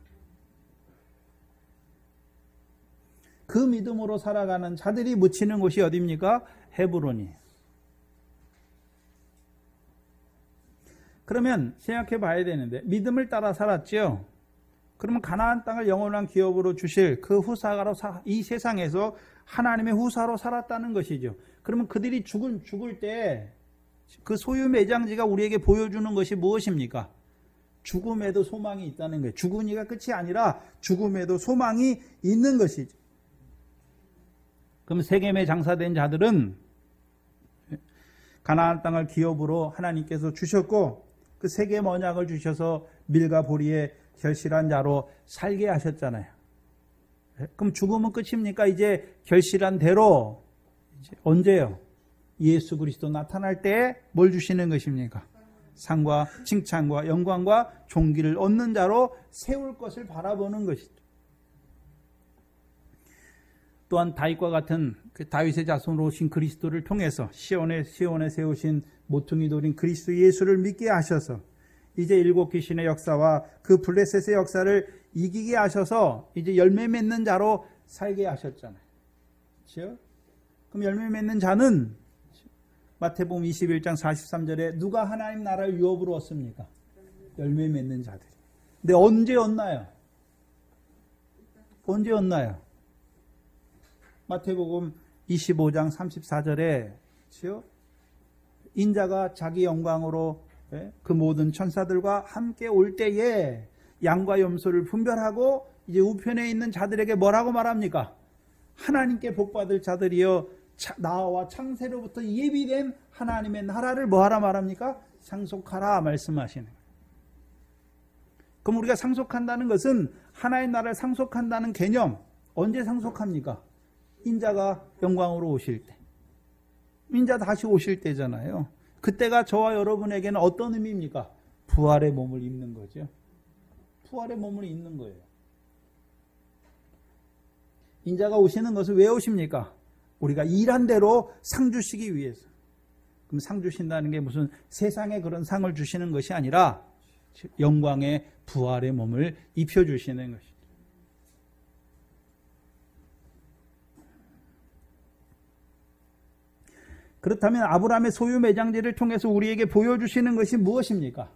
[SPEAKER 1] 그 믿음으로 살아가는 자들이 묻히는 곳이 어디입니까? 헤브론이에요. 그러면 생각해 봐야 되는데, 믿음을 따라 살았죠. 그러면 가나안 땅을 영원한 기업으로 주실 그 후사로 이 세상에서 하나님의 후사로 살았다는 것이죠. 그러면 그들이 죽을 때 그 소유 매장지가 우리에게 보여주는 것이 무엇입니까? 죽음에도 소망이 있다는 거예요. 죽으니까 끝이 아니라 죽음에도 소망이 있는 것이죠. 그럼 세겜에 장사된 자들은 가나안 땅을 기업으로 하나님께서 주셨고 그 세겜 언약을 주셔서 밀과 보리에 결실한 자로 살게 하셨잖아요. 그럼 죽음은 끝입니까? 이제 결실한 대로 이제 언제요? 예수 그리스도 나타날 때 뭘 주시는 것입니까? 상과 칭찬과 영광과 존귀를 얻는 자로 세울 것을 바라보는 것이죠. 또한 다윗과 같은 그 다윗의 자손으로 오신 그리스도를 통해서 시온에 세우신 모퉁이 돌인 그리스도 예수를 믿게 하셔서 이제 일곱 귀신의 역사와 그 블레셋의 역사를 이기게 하셔서 이제 열매 맺는 자로 살게 하셨잖아요. 그렇죠? 그럼 열매 맺는 자는 마태복음 21장 43절에 누가 하나님 나라를 유업으로 얻습니까? 열매 맺는 자들. 근데 언제 얻나요? 언제 얻나요? 마태복음 25장 34절에 그렇죠? 인자가 자기 영광으로 그 모든 천사들과 함께 올 때에 양과 염소를 분별하고 이제 우편에 있는 자들에게 뭐라고 말합니까? 하나님께 복받을 자들이여 나와 창세로부터 예비된 하나님의 나라를 뭐하라 말합니까? 상속하라 말씀하시는 거예요. 그럼 우리가 상속한다는 것은 하나의 나라를 상속한다는 개념 언제 상속합니까? 인자가 영광으로 오실 때. 인자 다시 오실 때잖아요. 그때가 저와 여러분에게는 어떤 의미입니까? 부활의 몸을 입는 거죠. 부활의 몸을 입는 거예요. 인자가 오시는 것을 왜 오십니까? 우리가 일한 대로 상 주시기 위해서. 그럼 상 주신다는 게 무슨 세상에 그런 상을 주시는 것이 아니라 영광의 부활의 몸을 입혀주시는 것이죠. 그렇다면 아브라함의 소유 매장지를 통해서 우리에게 보여주시는 것이 무엇입니까?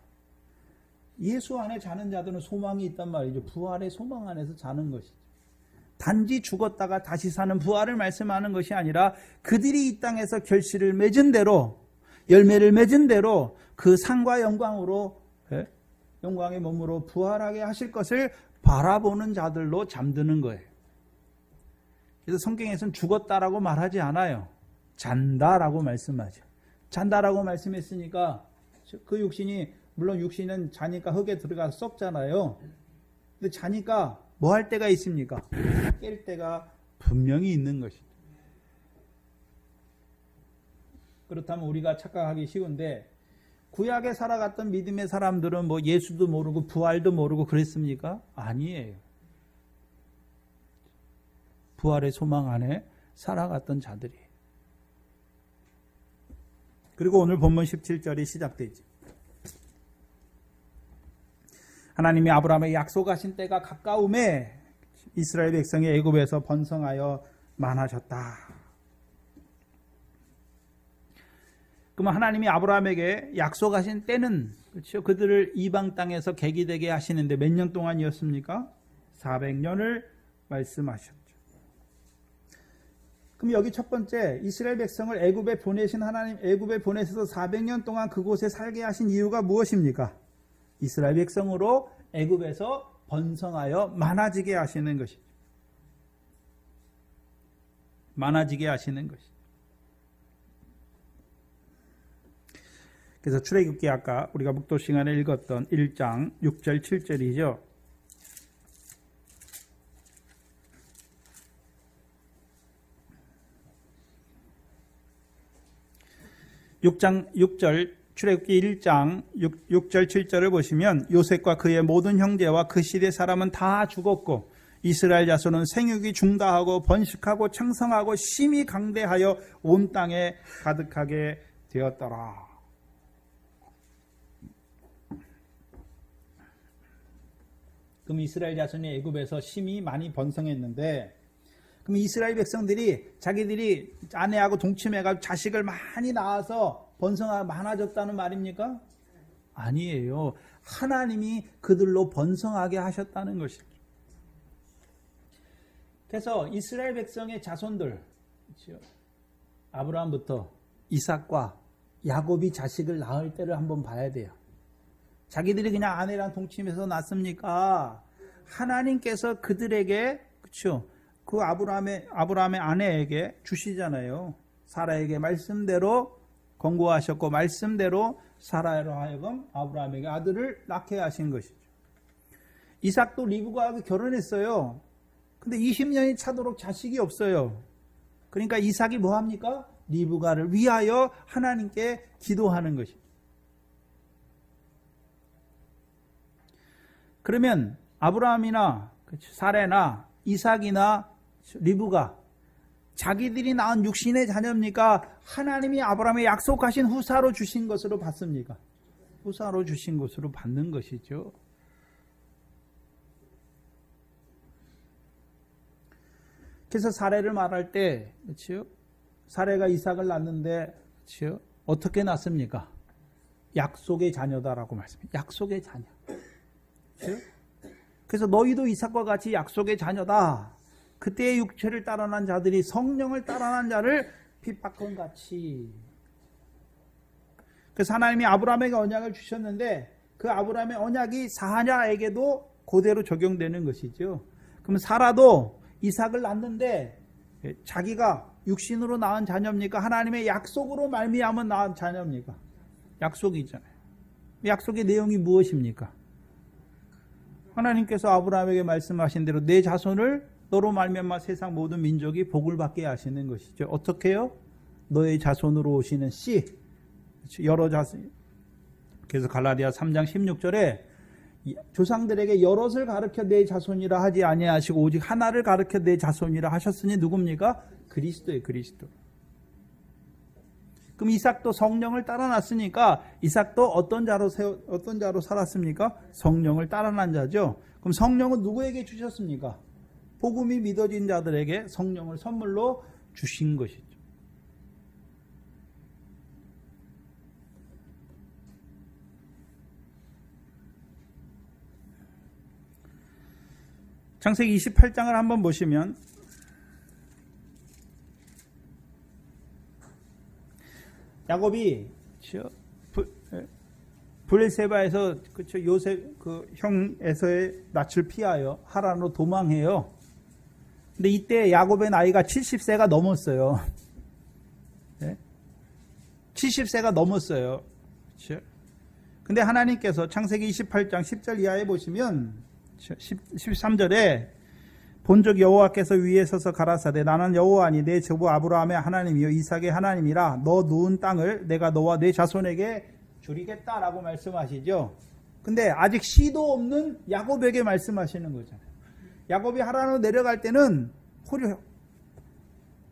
[SPEAKER 1] 예수 안에 자는 자들은 소망이 있단 말이죠. 부활의 소망 안에서 자는 것이죠. 단지 죽었다가 다시 사는 부활을 말씀하는 것이 아니라 그들이 이 땅에서 결실을 맺은 대로 열매를 맺은 대로 그 상과 영광으로 영광의 몸으로 부활하게 하실 것을 바라보는 자들로 잠드는 거예요. 그래서 성경에서는 죽었다라고 말하지 않아요. 잔다라고 말씀하죠. 잔다라고 말씀했으니까 그 육신이 물론 육신은 자니까 흙에 들어가서 썩잖아요. 근데 자니까 뭐 할 때가 있습니까? 깰 때가 분명히 있는 것이죠. 그렇다면 우리가 착각하기 쉬운데 구약에 살아갔던 믿음의 사람들은 뭐 예수도 모르고 부활도 모르고 그랬습니까? 아니에요. 부활의 소망 안에 살아갔던 자들이에요. 그리고 오늘 본문 17절이 시작되죠. 하나님이 아브라함에게 약속하신 때가 가까움에 이스라엘 백성이 애굽에서 번성하여 많아졌다. 그럼 하나님이 아브라함에게 약속하신 때는 그렇죠? 그들을 이방 땅에서 객이되게 하시는데 몇 년 동안이었습니까? 400년을 말씀하셨죠. 그럼 여기 첫 번째 이스라엘 백성을 애굽에 보내신 하나님, 애굽에 보내셔서 400년 동안 그곳에 살게 하신 이유가 무엇입니까? 이스라엘 백성으로 애굽에서 번성하여 많아지게 하시는 것이죠. 많아지게 하시는 것이죠. 그래서 출애굽기 아까 우리가 묵도 시간에 읽었던 1장 6절 7절이죠. 6절 출애굽기 1장 6절 7절을 보시면 요셉과 그의 모든 형제와 그 시대 사람은 다 죽었고 이스라엘 자손은 생육이 중다하고 번식하고 창성하고 심히 강대하여 온 땅에 가득하게 되었더라. 그럼 이스라엘 자손이 애굽에서 심히 많이 번성했는데 그럼 이스라엘 백성들이 자기들이 아내하고 동침해가지고 자식을 많이 낳아서 번성하고 많아졌다는 말입니까? 아니에요. 하나님이 그들로 번성하게 하셨다는 것이죠. 그래서 이스라엘 백성의 자손들, 그렇죠? 아브라함부터 이삭과 야곱이 자식을 낳을 때를 한번 봐야 돼요. 자기들이 그냥 아내랑 동침해서 낳습니까? 하나님께서 그들에게, 그렇죠? 그 아브라함의 아내에게 주시잖아요. 사라에게 말씀대로 권고하셨고 말씀대로 사라로 하여금 아브라함에게 아들을 낳게 하신 것이죠. 이삭도 리브가하고 결혼했어요. 근데 20년이 차도록 자식이 없어요. 그러니까 이삭이 뭐 합니까? 리브가를 위하여 하나님께 기도하는 것이죠. 그러면 아브라함이나 사레나 이삭이나 리브가 자기들이 낳은 육신의 자녀입니까? 하나님이 아브라함에 약속하신 후사로 주신 것으로 받습니까? 후사로 주신 것으로 받는 것이죠. 그래서 사레를 말할 때, 그렇죠? 사레가 이삭을 낳는데, 그렇죠? 어떻게 낳습니까? 약속의 자녀다라고 말씀합니다. 약속의 자녀. 그렇죠? 그래서 너희도 이삭과 같이 약속의 자녀다. 그때의 육체를 따라난 자들이 성령을 따라난 자를 핍박건 같이. 그래서 하나님이 아브라함에게 언약을 주셨는데 그 아브라함의 언약이 사자에게도 그대로 적용되는 것이죠. 그럼 사라도 이삭을 낳는데 자기가 육신으로 낳은 자녀입니까? 하나님의 약속으로 말미암아 낳은 자녀입니까? 약속이잖아요. 약속의 내용이 무엇입니까? 하나님께서 아브라함에게 말씀하신 대로 내 자손을 너로 말미암아 세상 모든 민족이 복을 받게 하시는 것이죠. 어떻게요? 너의 자손으로 오시는 씨, 여러 자손. 그래서 갈라디아 3장 16절에 조상들에게 여럿을 가르쳐 내 자손이라 하지 아니하시고 오직 하나를 가르쳐 내 자손이라 하셨으니 누굽니까? 그리스도예요. 그리스도. 그럼 이삭도 성령을 따라났으니까 이삭도 어떤 자로 살았습니까? 성령을 따라난 자죠. 그럼 성령은 누구에게 주셨습니까? 복음이 믿어진 자들에게 성령을 선물로 주신 것이죠. 창세기 28장을 한번 보시면 야곱이 브엘세바에서 그렇죠, 요셉 그 형 에서의 낯을 피하여 하란으로 도망해요. 근데 이때 야곱의 나이가 70세가 넘었어요. 네? 70세가 넘었어요. 그렇죠? 근데 하나님께서 창세기 28장 10절 이하에 보시면 13절에 본적 여호와께서 위에 서서 가라사대 나는 여호와니 내 조부 아브라함의 하나님이요 이삭의 하나님이라 너 누운 땅을 내가 너와 내 자손에게 주리겠다라고 말씀하시죠. 근데 아직 씨도 없는 야곱에게 말씀하시는 거잖아요. 야곱이 하란으로 내려갈 때는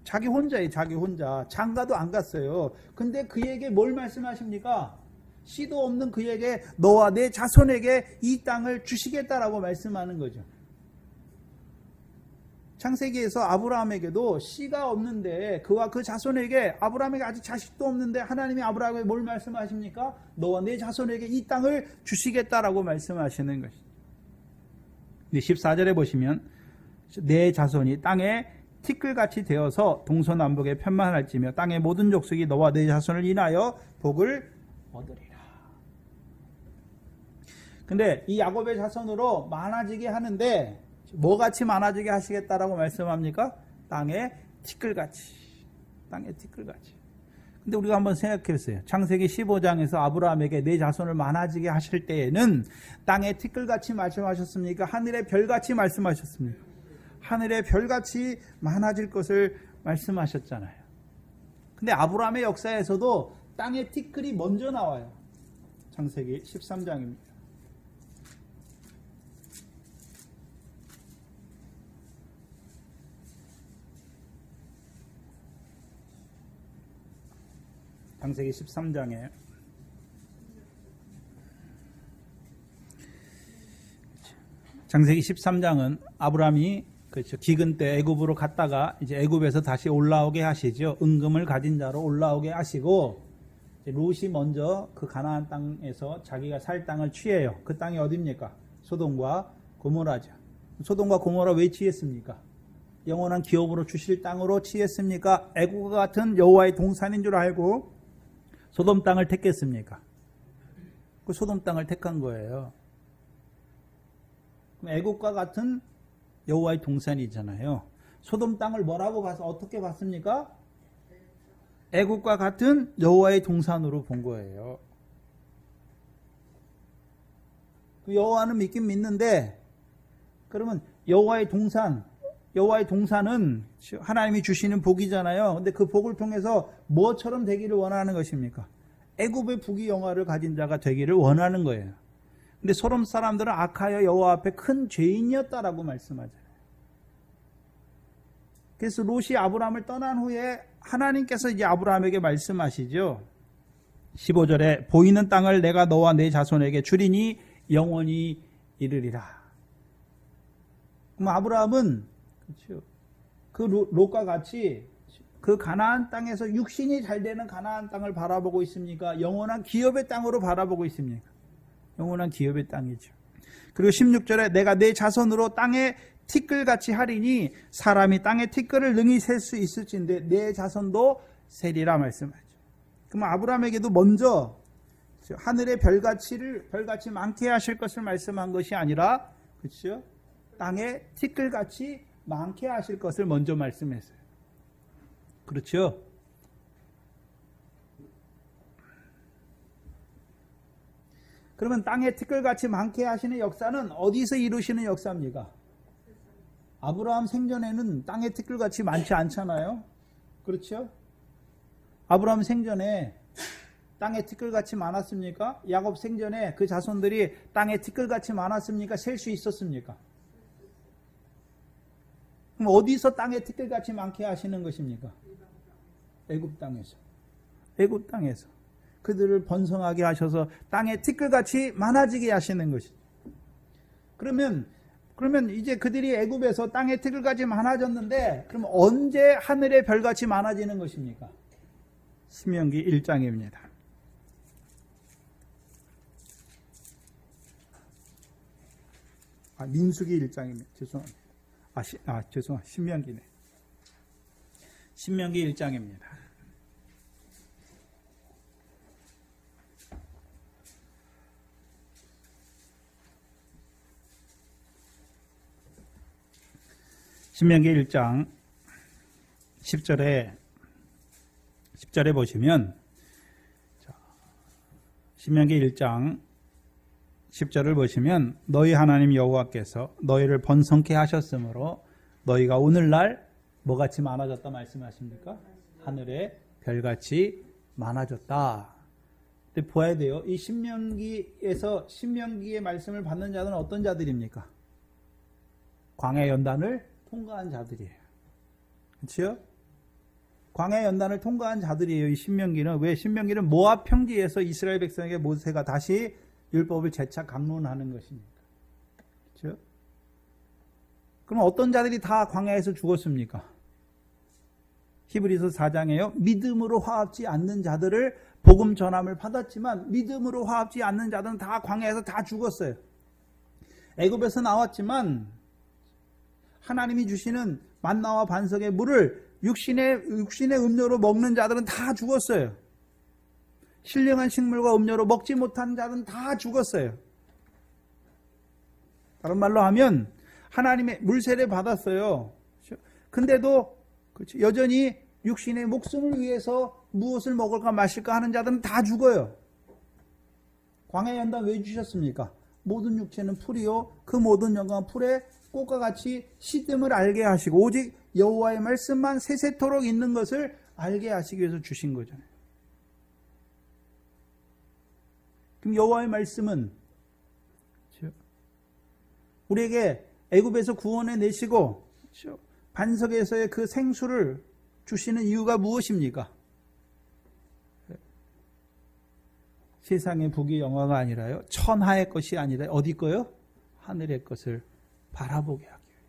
[SPEAKER 1] 자기 혼자예요. 자기 혼자. 장가도 안 갔어요. 근데 그에게 뭘 말씀하십니까? 씨도 없는 그에게 너와 내 자손에게 이 땅을 주시겠다라고 말씀하는 거죠. 창세기에서 아브라함에게도 씨가 없는데 그와 그 자손에게 아브라함에게 아직 자식도 없는데 하나님이 아브라함에게 뭘 말씀하십니까? 너와 내 자손에게 이 땅을 주시겠다라고 말씀하시는 것입니다. 14절에 보시면 내 자손이 땅에 티끌같이 되어서 동서남북에 편만할지며 땅의 모든 족속이 너와 내 자손을 인하여 복을 얻으리라. 근데 이 야곱의 자손으로 많아지게 하는데 뭐같이 많아지게 하시겠다라고 말씀합니까? 땅의 티끌같이. 땅의 티끌같이. 근데 우리가 한번 생각해 보세요. 창세기 15장에서 아브라함에게 내 자손을 많아지게 하실 때에는 땅의 티끌같이 말씀하셨습니까? 하늘의 별같이 말씀하셨습니까? 하늘의 별같이 많아질 것을 말씀하셨잖아요. 근데 아브라함의 역사에서도 땅의 티끌이 먼저 나와요. 창세기 13장입니다. 창세기 13장에 창세기 13장은 아브라함이 그렇죠. 기근 때 애굽으로 갔다가 이제 애굽에서 다시 올라오게 하시죠. 은금을 가진 자로 올라오게 하시고 롯이 먼저 그 가나안 땅에서 자기가 살 땅을 취해요. 그 땅이 어디입니까? 소돔과 고모라죠. 소돔과 고모라 왜 취했습니까? 영원한 기업으로 주실 땅으로 취했습니까? 애굽과 같은 여호와의 동산인 줄 알고 소돔 땅을 택했습니까? 그 소돔 땅을 택한 거예요. 애국과 같은 여호와의 동산이잖아요. 소돔 땅을 뭐라고 봐서 어떻게 봤습니까? 애국과 같은 여호와의 동산으로 본 거예요. 여호와는 믿긴 믿는데 그러면 여호와의 동산은 하나님이 주시는 복이잖아요. 근데 그 복을 통해서 뭐처럼 되기를 원하는 것입니까? 애굽의 부귀영화를 가진 자가 되기를 원하는 거예요. 근데 소돔 사람들은 악하여 여호와 앞에 큰 죄인이었다라고 말씀하잖아요. 그래서 롯이 아브라함을 떠난 후에 하나님께서 이제 아브라함에게 말씀하시죠. 15절에 보이는 땅을 내가 너와 내 자손에게 주리니 영원히 이르리라. 그럼 아브라함은 그렇죠. 그 롯과 같이 그 가나안 땅에서 육신이 잘 되는 가나안 땅을 바라보고 있습니까? 영원한 기업의 땅으로 바라보고 있습니까? 영원한 기업의 땅이죠. 그리고 16절에 내가 내 자손으로 땅에 티끌같이 하리니 사람이 땅에 티끌을 능히 셀 수 있을진데 내 자손도 세리라 말씀하죠. 그럼 아브라함에게도 먼저 하늘의 별같이 많게 하실 것을 말씀한 것이 아니라 그렇죠? 땅에 티끌같이 많게 하실 것을 먼저 말씀했어요. 그렇죠? 그러면 땅에 티끌같이 많게 하시는 역사는 어디서 이루시는 역사입니까? 아브라함 생전에는 땅에 티끌같이 많지 않잖아요. 그렇죠? 아브라함 생전에 땅에 티끌같이 많았습니까? 야곱 생전에 그 자손들이 땅에 티끌같이 많았습니까? 셀 수 있었습니까? 그럼 어디서 땅에 티끌같이 많게 하시는 것입니까? 애굽 땅에서. 애굽 땅에서. 그들을 번성하게 하셔서 땅에 티끌같이 많아지게 하시는 것이죠. 그러면 이제 그들이 애굽에서 땅에 티끌같이 많아졌는데 그럼 언제 하늘의 별같이 많아지는 것입니까? 신명기 1장입니다. 민수기 1장입니다. 죄송합니다. 신명기네. 신명기 1장입니다. 신명기 1장 10절에 보시면 신명기 1장 10절을 보시면 너희 하나님 여호와께서 너희를 번성케 하셨으므로 너희가 오늘날 뭐같이 많아졌다 말씀하십니까? 하늘의 별같이 많아졌다. 근데 보아야 돼요. 이 신명기의 말씀을 받는 자들은 어떤 자들입니까? 광야 연단을 통과한 자들이에요. 그렇죠? 광야 연단을 통과한 자들이에요. 이 신명기는. 왜? 신명기는 모압 평지에서 이스라엘 백성에게 모세가 다시 율법을 재차 강론하는 것입니까? 그렇죠? 그럼 어떤 자들이 다 광야에서 죽었습니까? 히브리서 4장에요. 믿음으로 화합지 않는 자들을 복음 전함을 받았지만 믿음으로 화합지 않는 자들은 다 광야에서 다 죽었어요. 애굽에서 나왔지만 하나님이 주시는 만나와 반석의 물을 육신의 음료로 먹는 자들은 다 죽었어요. 신령한 식물과 음료로 먹지 못한 자들은 다 죽었어요. 다른 말로 하면 하나님의 물세례 받았어요. 근데도 여전히 육신의 목숨을 위해서 무엇을 먹을까 마실까 하는 자들은 다 죽어요. 광야 연단 왜 주셨습니까? 모든 육체는 풀이요 그 모든 영광은 풀에 꽃과 같이 시됨을 알게 하시고 오직 여호와의 말씀만 세세토록 있는 것을 알게 하시기 위해서 주신 거잖아요. 그럼 여호와의 말씀은 우리에게 애굽에서 구원해 내시고 반석에서의 그 생수를 주시는 이유가 무엇입니까? 세상의 부귀 영화가 아니라요. 천하의 것이 아니라 어디 거요? 하늘의 것을 바라보게 하기 위해서.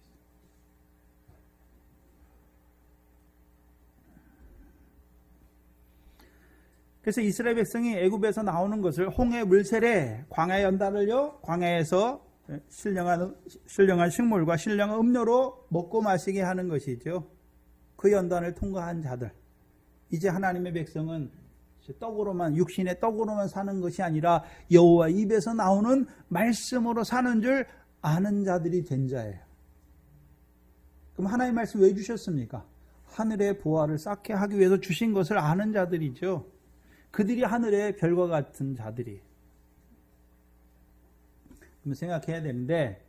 [SPEAKER 1] 그래서 이스라엘 백성이 애굽에서 나오는 것을 홍해 물세례, 광야 연단을요. 광야에서 신령한 식물과 신령한 음료로 먹고 마시게 하는 것이죠. 그 연단을 통과한 자들. 이제 하나님의 백성은 떡으로만 육신의 떡으로만 사는 것이 아니라 여호와 입에서 나오는 말씀으로 사는 줄 아는 자들이 된 자예요. 그럼 하나님의 말씀 왜 주셨습니까? 하늘의 보화를 쌓게 하기 위해서 주신 것을 아는 자들이죠. 그들이 하늘의 별과 같은 자들이. 그럼 생각해야 되는데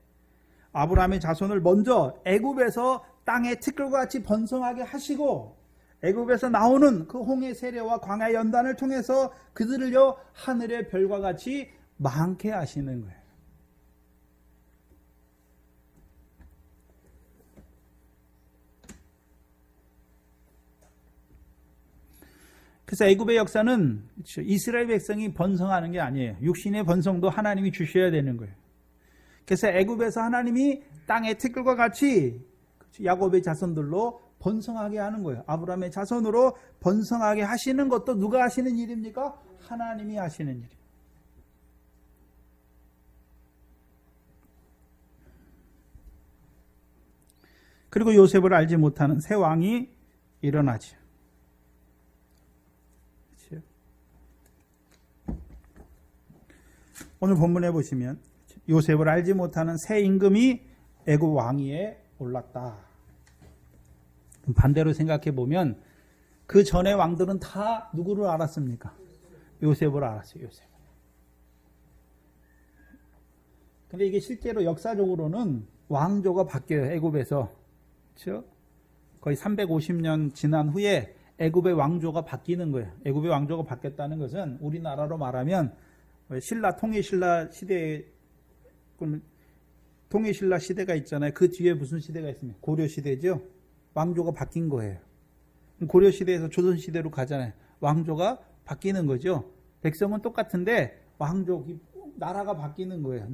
[SPEAKER 1] 아브라함의 자손을 먼저 애굽에서 땅의 티끌과 같이 번성하게 하시고 애굽에서 나오는 그 홍해 세례와 광야 연단을 통해서 그들을요 하늘의 별과 같이 많게 하시는 거예요. 그래서 애굽의 역사는 이스라엘 백성이 번성하는 게 아니에요. 육신의 번성도 하나님이 주셔야 되는 거예요. 그래서 애굽에서 하나님이 땅의 티끌과 같이 야곱의 자손들로 번성하게 하는 거예요. 아브라함의 자손으로 번성하게 하시는 것도 누가 하시는 일입니까? 하나님이 하시는 일이에요. 그리고 요셉을 알지 못하는 새 왕이 일어나죠. 그렇죠? 오늘 본문에 보시면 요셉을 알지 못하는 새 임금이 애굽 왕위에 올랐다. 반대로 생각해 보면 그 전의 왕들은 다 누구를 알았습니까? 요셉을 알았어요. 요셉. 근데 이게 실제로 역사적으로는 왕조가 바뀌어요. 애굽에서. 그렇죠? 거의 350년 지난 후에 애굽의 왕조가 바뀌는 거예요. 애굽의 왕조가 바뀌었다는 것은 우리나라로 말하면 통일신라 시대에 통일신라 시대가 있잖아요. 그 뒤에 무슨 시대가 있습니까? 고려시대죠. 왕조가 바뀐 거예요. 고려시대에서 조선시대로 가잖아요. 왕조가 바뀌는 거죠. 백성은 똑같은데 나라가 바뀌는 거예요.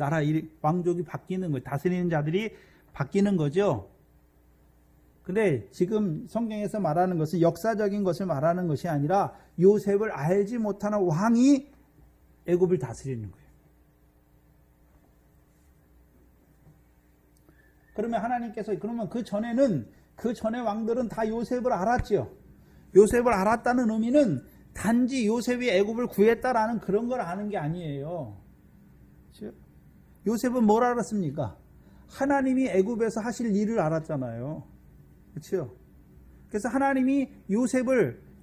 [SPEAKER 1] 왕족이 바뀌는 거예요. 다스리는 자들이 바뀌는 거죠. 근데 지금 성경에서 말하는 것은 역사적인 것을 말하는 것이 아니라 요셉을 알지 못하는 왕이 애굽을 다스리는 거예요. 그러면 그 전의 왕들은 다 요셉을 알았죠. 요셉을 알았다는 의미는 단지 요셉이 애굽을 구했다라는 그런 걸 아는 게 아니에요. 그렇죠? 요셉은 뭘 알았습니까? 하나님이 애굽에서 하실 일을 알았잖아요. 그렇죠? 그래서 하나님이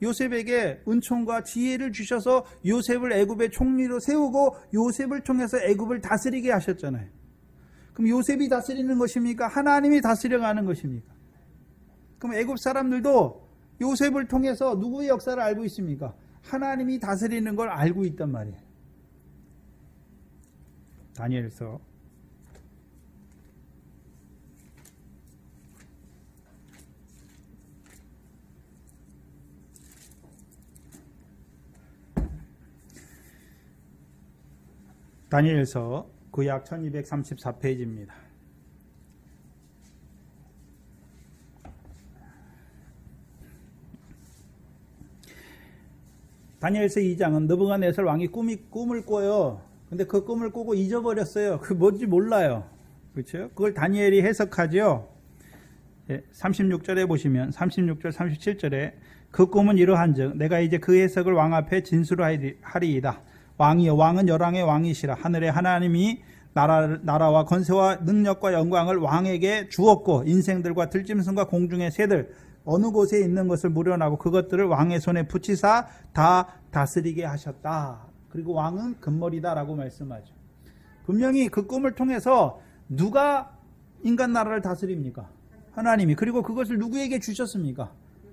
[SPEAKER 1] 요셉에게 은총과 지혜를 주셔서 요셉을 애굽의 총리로 세우고 요셉을 통해서 애굽을 다스리게 하셨잖아요. 그럼 요셉이 다스리는 것입니까? 하나님이 다스려가는 것입니까? 그럼 애굽 사람들도 요셉을 통해서 누구의 역사를 알고 있습니까? 하나님이 다스리는 걸 알고 있단 말이에요. 다니엘서 다니엘서 구약 1234페이지입니다. 다니엘서 2장은 느부갓네살 왕이 꿈을 꿔요. 근데 그 꿈을 꾸고 잊어버렸어요. 그 뭔지 몰라요. 그렇죠? 그걸 다니엘이 해석하죠. 36절에 보시면 36절 37절에 그 꿈은 이러한즉 내가 이제 그 해석을 왕 앞에 진술하리이다. 왕이여 왕은 열왕의 왕이시라. 하늘의 하나님이 나라와 권세와 능력과 영광을 왕에게 주었고 인생들과 들짐승과 공중의 새들 어느 곳에 있는 것을 물어나고 그것들을 왕의 손에 붙이사 다 다스리게 하셨다. 그리고 왕은 금머리다라고 말씀하죠. 분명히 그 꿈을 통해서 누가 인간 나라를 다스립니까? 하나님이. 그리고 그것을 누구에게 주셨습니까?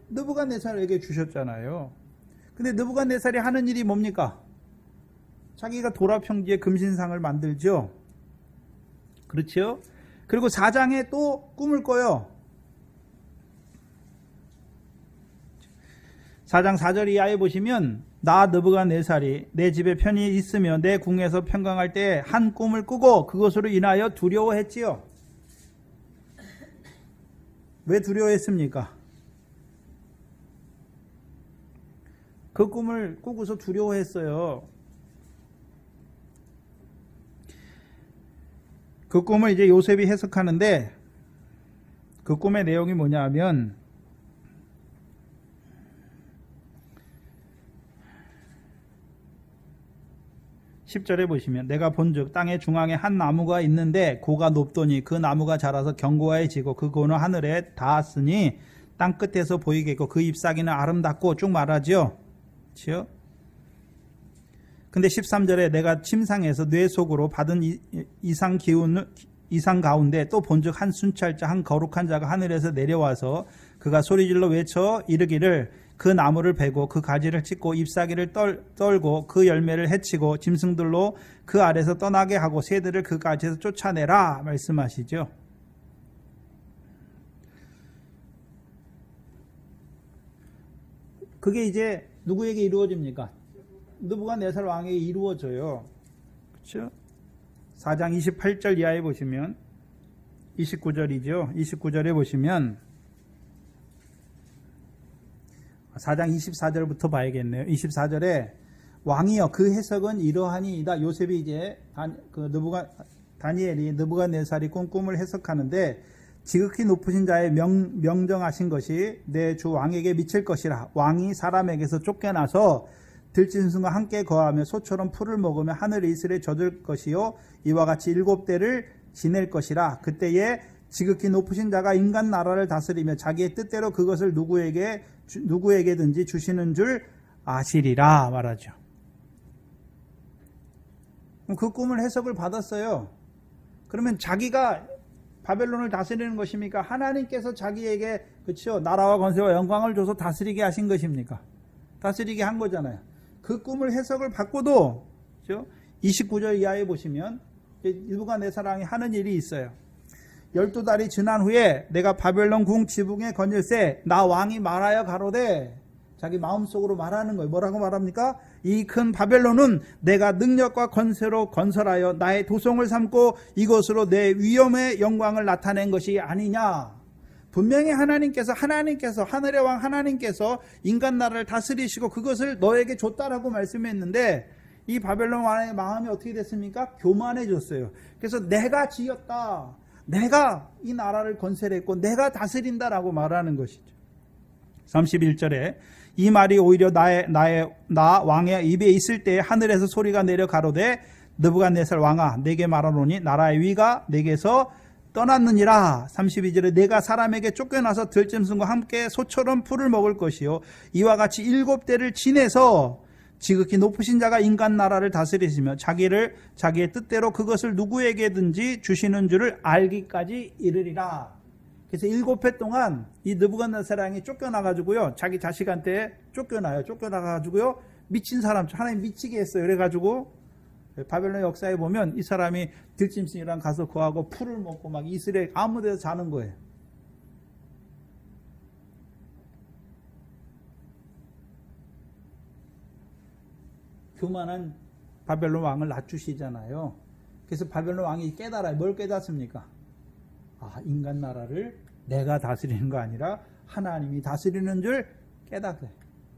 [SPEAKER 1] 느부갓네살에게 주셨잖아요. 근데 느부갓네살이 하는 일이 뭡니까? 자기가 도라평지에 금신상을 만들죠. 그렇죠? 그리고 4장에 또 꿈을 꿔요. 4장 4절 이하에 보시면 나 느부갓네살이 내 집에 편히 있으며 내 궁에서 평강할 때 한 꿈을 꾸고 그것으로 인하여 두려워했지요. 왜 두려워했습니까? 그 꿈을 꾸고서 두려워했어요. 그 꿈을 이제 요셉이 해석하는데 그 꿈의 내용이 뭐냐 하면 10절에 보시면 내가 본즉 땅의 중앙에 한 나무가 있는데 고가 높더니 그 나무가 자라서 견고해지고 그 고는 하늘에 닿았으니 땅 끝에서 보이겠고 그 잎사귀는 아름답고 쭉 말하죠. 그렇죠? 근데 13절에 내가 침상에서 뇌 속으로 받은 이상 가운데 또 본즉 한 순찰자 한 거룩한 자가 하늘에서 내려와서 그가 소리질러 외쳐 이르기를 그 나무를 베고 그 가지를 찢고 잎사귀를 떨고 그 열매를 해치고 짐승들로 그 아래서 떠나게 하고 새들을 그 가지에서 쫓아내라 말씀하시죠. 그게 이제 누구에게 이루어집니까? 느부갓네살 왕에게 이루어져요. 그렇죠? 4장 28절 이하에 보시면 29절이죠. 29절에 보시면 4장 24절부터 봐야겠네요. 24절에 왕이여 그 해석은 이러하니이다. 요셉이 이제 다니엘이 느부갓네살이 꾼 꿈을 해석하는데 지극히 높으신 자의 명정하신 것이 내 주 왕에게 미칠 것이라. 왕이 사람에게서 쫓겨나서 들짐승과 함께 거하며 소처럼 풀을 먹으며 하늘의 이슬에 젖을 것이요 이와 같이 7대를 지낼 것이라. 그때에 지극히 높으신 자가 인간 나라를 다스리며 자기의 뜻대로 그것을 누구에게든지 주시는 줄 아시리라 말하죠. 그 꿈을 해석을 받았어요. 그러면 자기가 바벨론을 다스리는 것입니까? 하나님께서 자기에게 그렇죠? 나라와 권세와 영광을 줘서 다스리게 하신 것입니까? 다스리게 한 거잖아요. 그 꿈을 해석을 받고도 그렇죠? 29절 이하에 보시면 느부갓네살 왕이 하는 일이 있어요. 12달이 지난 후에 내가 바벨론 궁 지붕에 건질세 나 왕이 말하여 가로되 자기 마음속으로 말하는 거예요. 뭐라고 말합니까? 이 큰 바벨론은 내가 능력과 권세로 건설하여 나의 도성을 삼고 이것으로 내 위엄의 영광을 나타낸 것이 아니냐. 분명히 하나님께서 하늘의 왕 하나님께서 인간 나라를 다스리시고 그것을 너에게 줬다라고 말씀했는데 이 바벨론 왕의 마음이 어떻게 됐습니까? 교만해졌어요. 그래서 내가 지었다. 내가 이 나라를 건설했고 내가 다스린다라고 말하는 것이죠. 31절에 이 말이 오히려 나 왕의 입에 있을 때에 하늘에서 소리가 내려 가로되 느부갓네살 왕아 내게 말하노니 나라의 위가 내게서 떠났느니라. 32절에 내가 사람에게 쫓겨나서 들짐승과 함께 소처럼 풀을 먹을 것이요 이와 같이 7대를 지내서 지극히 높으신 자가 인간 나라를 다스리시며 자기의 뜻대로 그것을 누구에게든지 주시는 줄을 알기까지 이르리라. 그래서 7회 동안 이 느부갓네살 왕이 쫓겨나가지고요 자기 자식한테 쫓겨나가지고요 미친 사람 하나님 미치게 했어요. 그래가지고 바벨론 역사에 보면 이 사람이 들짐승이랑 가서 거하고 풀을 먹고 막 이슬에 아무 데서 자는 거예요. 교만한 바벨론 왕을 낮추시잖아요. 그래서 바벨론 왕이 깨달아요. 뭘 깨닫습니까? 인간 나라를 내가 다스리는 거 아니라 하나님이 다스리는 줄 깨닫어요.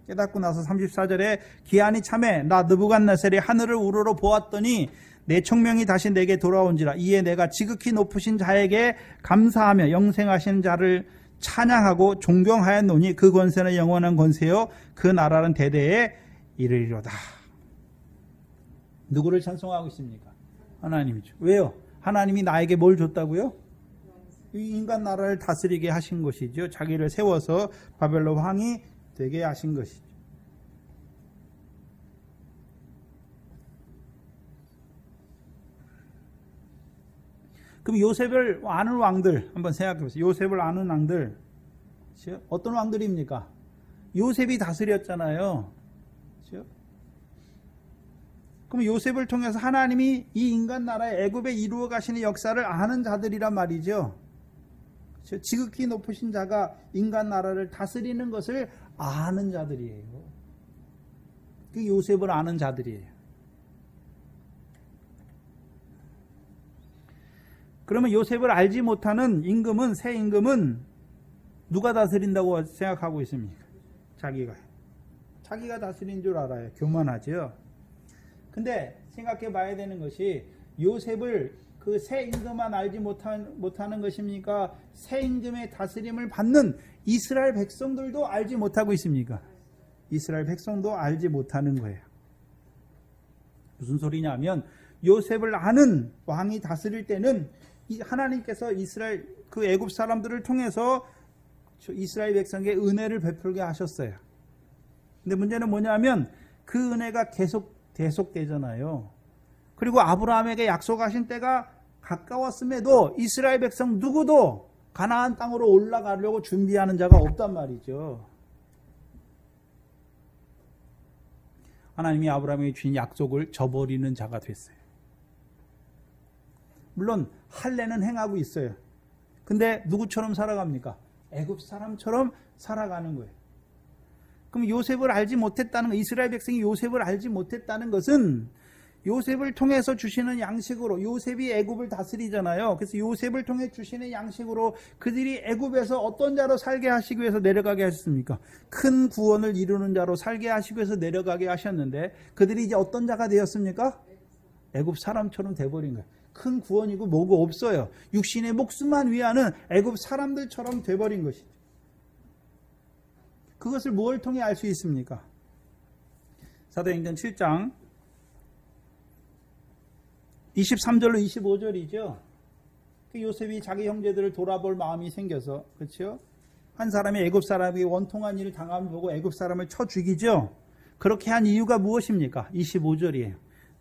[SPEAKER 1] 깨닫고 나서 34절에 기한이 참해 나 느부갓네살이 하늘을 우러러 보았더니 내 총명이 다시 내게 돌아온지라 이에 내가 지극히 높으신 자에게 감사하며 영생하신 자를 찬양하고 존경하였노니 그 권세는 영원한 권세요 그 나라는 대대에 이르리로다. 누구를 찬송하고 있습니까? 하나님이죠. 왜요? 하나님이 나에게 뭘 줬다고요? 이 인간 나라를 다스리게 하신 것이죠. 자기를 세워서 바벨론 왕이 되게 하신 것이죠. 그럼 요셉을 아는 왕들 한번 생각해 보세요. 요셉을 아는 왕들 어떤 왕들입니까? 요셉이 다스렸잖아요. 그렇죠? 그럼 요셉을 통해서 하나님이 이 인간 나라의 애굽에 이루어 가시는 역사를 아는 자들이란 말이죠. 그렇죠? 지극히 높으신 자가 인간 나라를 다스리는 것을 아는 자들이에요. 그 요셉을 아는 자들이에요. 그러면 요셉을 알지 못하는 임금은 새 임금은 누가 다스린다고 생각하고 있습니까? 자기가 다스린 줄 알아요. 교만하죠. 근데 생각해 봐야 되는 것이 요셉을 그 새 임금만 알지 못하는 것입니까? 새 임금의 다스림을 받는 이스라엘 백성들도 알지 못하고 있습니까? 이스라엘 백성도 알지 못하는 거예요. 무슨 소리냐면 요셉을 아는 왕이 다스릴 때는 하나님께서 이스라엘 그 애굽 사람들을 통해서 이스라엘 백성에게 은혜를 베풀게 하셨어요. 근데 문제는 뭐냐면 그 은혜가 계속되잖아요. 그리고 아브라함에게 약속하신 때가 가까웠음에도 이스라엘 백성 누구도 가나안 땅으로 올라가려고 준비하는 자가 없단 말이죠. 하나님이 아브라함에게 주신 약속을 저버리는 자가 됐어요. 물론 할례는 행하고 있어요. 근데 누구처럼 살아갑니까? 애굽 사람처럼 살아가는 거예요. 그럼 요셉을 알지 못했다는 거, 이스라엘 백성이 요셉을 알지 못했다는 것은 요셉을 통해서 주시는 양식으로, 요셉이 애굽을 다스리잖아요. 그래서 요셉을 통해 주시는 양식으로 그들이 애굽에서 어떤 자로 살게 하시기 위해서 내려가게 하셨습니까? 큰 구원을 이루는 자로 살게 하시기 위해서 내려가게 하셨는데 그들이 이제 어떤 자가 되었습니까? 애굽 사람처럼 돼버린 거예요. 큰 구원이고 뭐고 없어요. 육신의 목숨만 위하는 애굽 사람들처럼 돼버린 것이죠. 그것을 무엇을 통해 알 수 있습니까? 사도행전 7장 23절로 25절이죠. 그 요셉이 자기 형제들을 돌아볼 마음이 생겨서, 그렇죠? 한 사람이 애굽 사람이 원통한 일을 당함을 보고 애굽 사람을 쳐 죽이죠. 그렇게 한 이유가 무엇입니까? 25절이에요.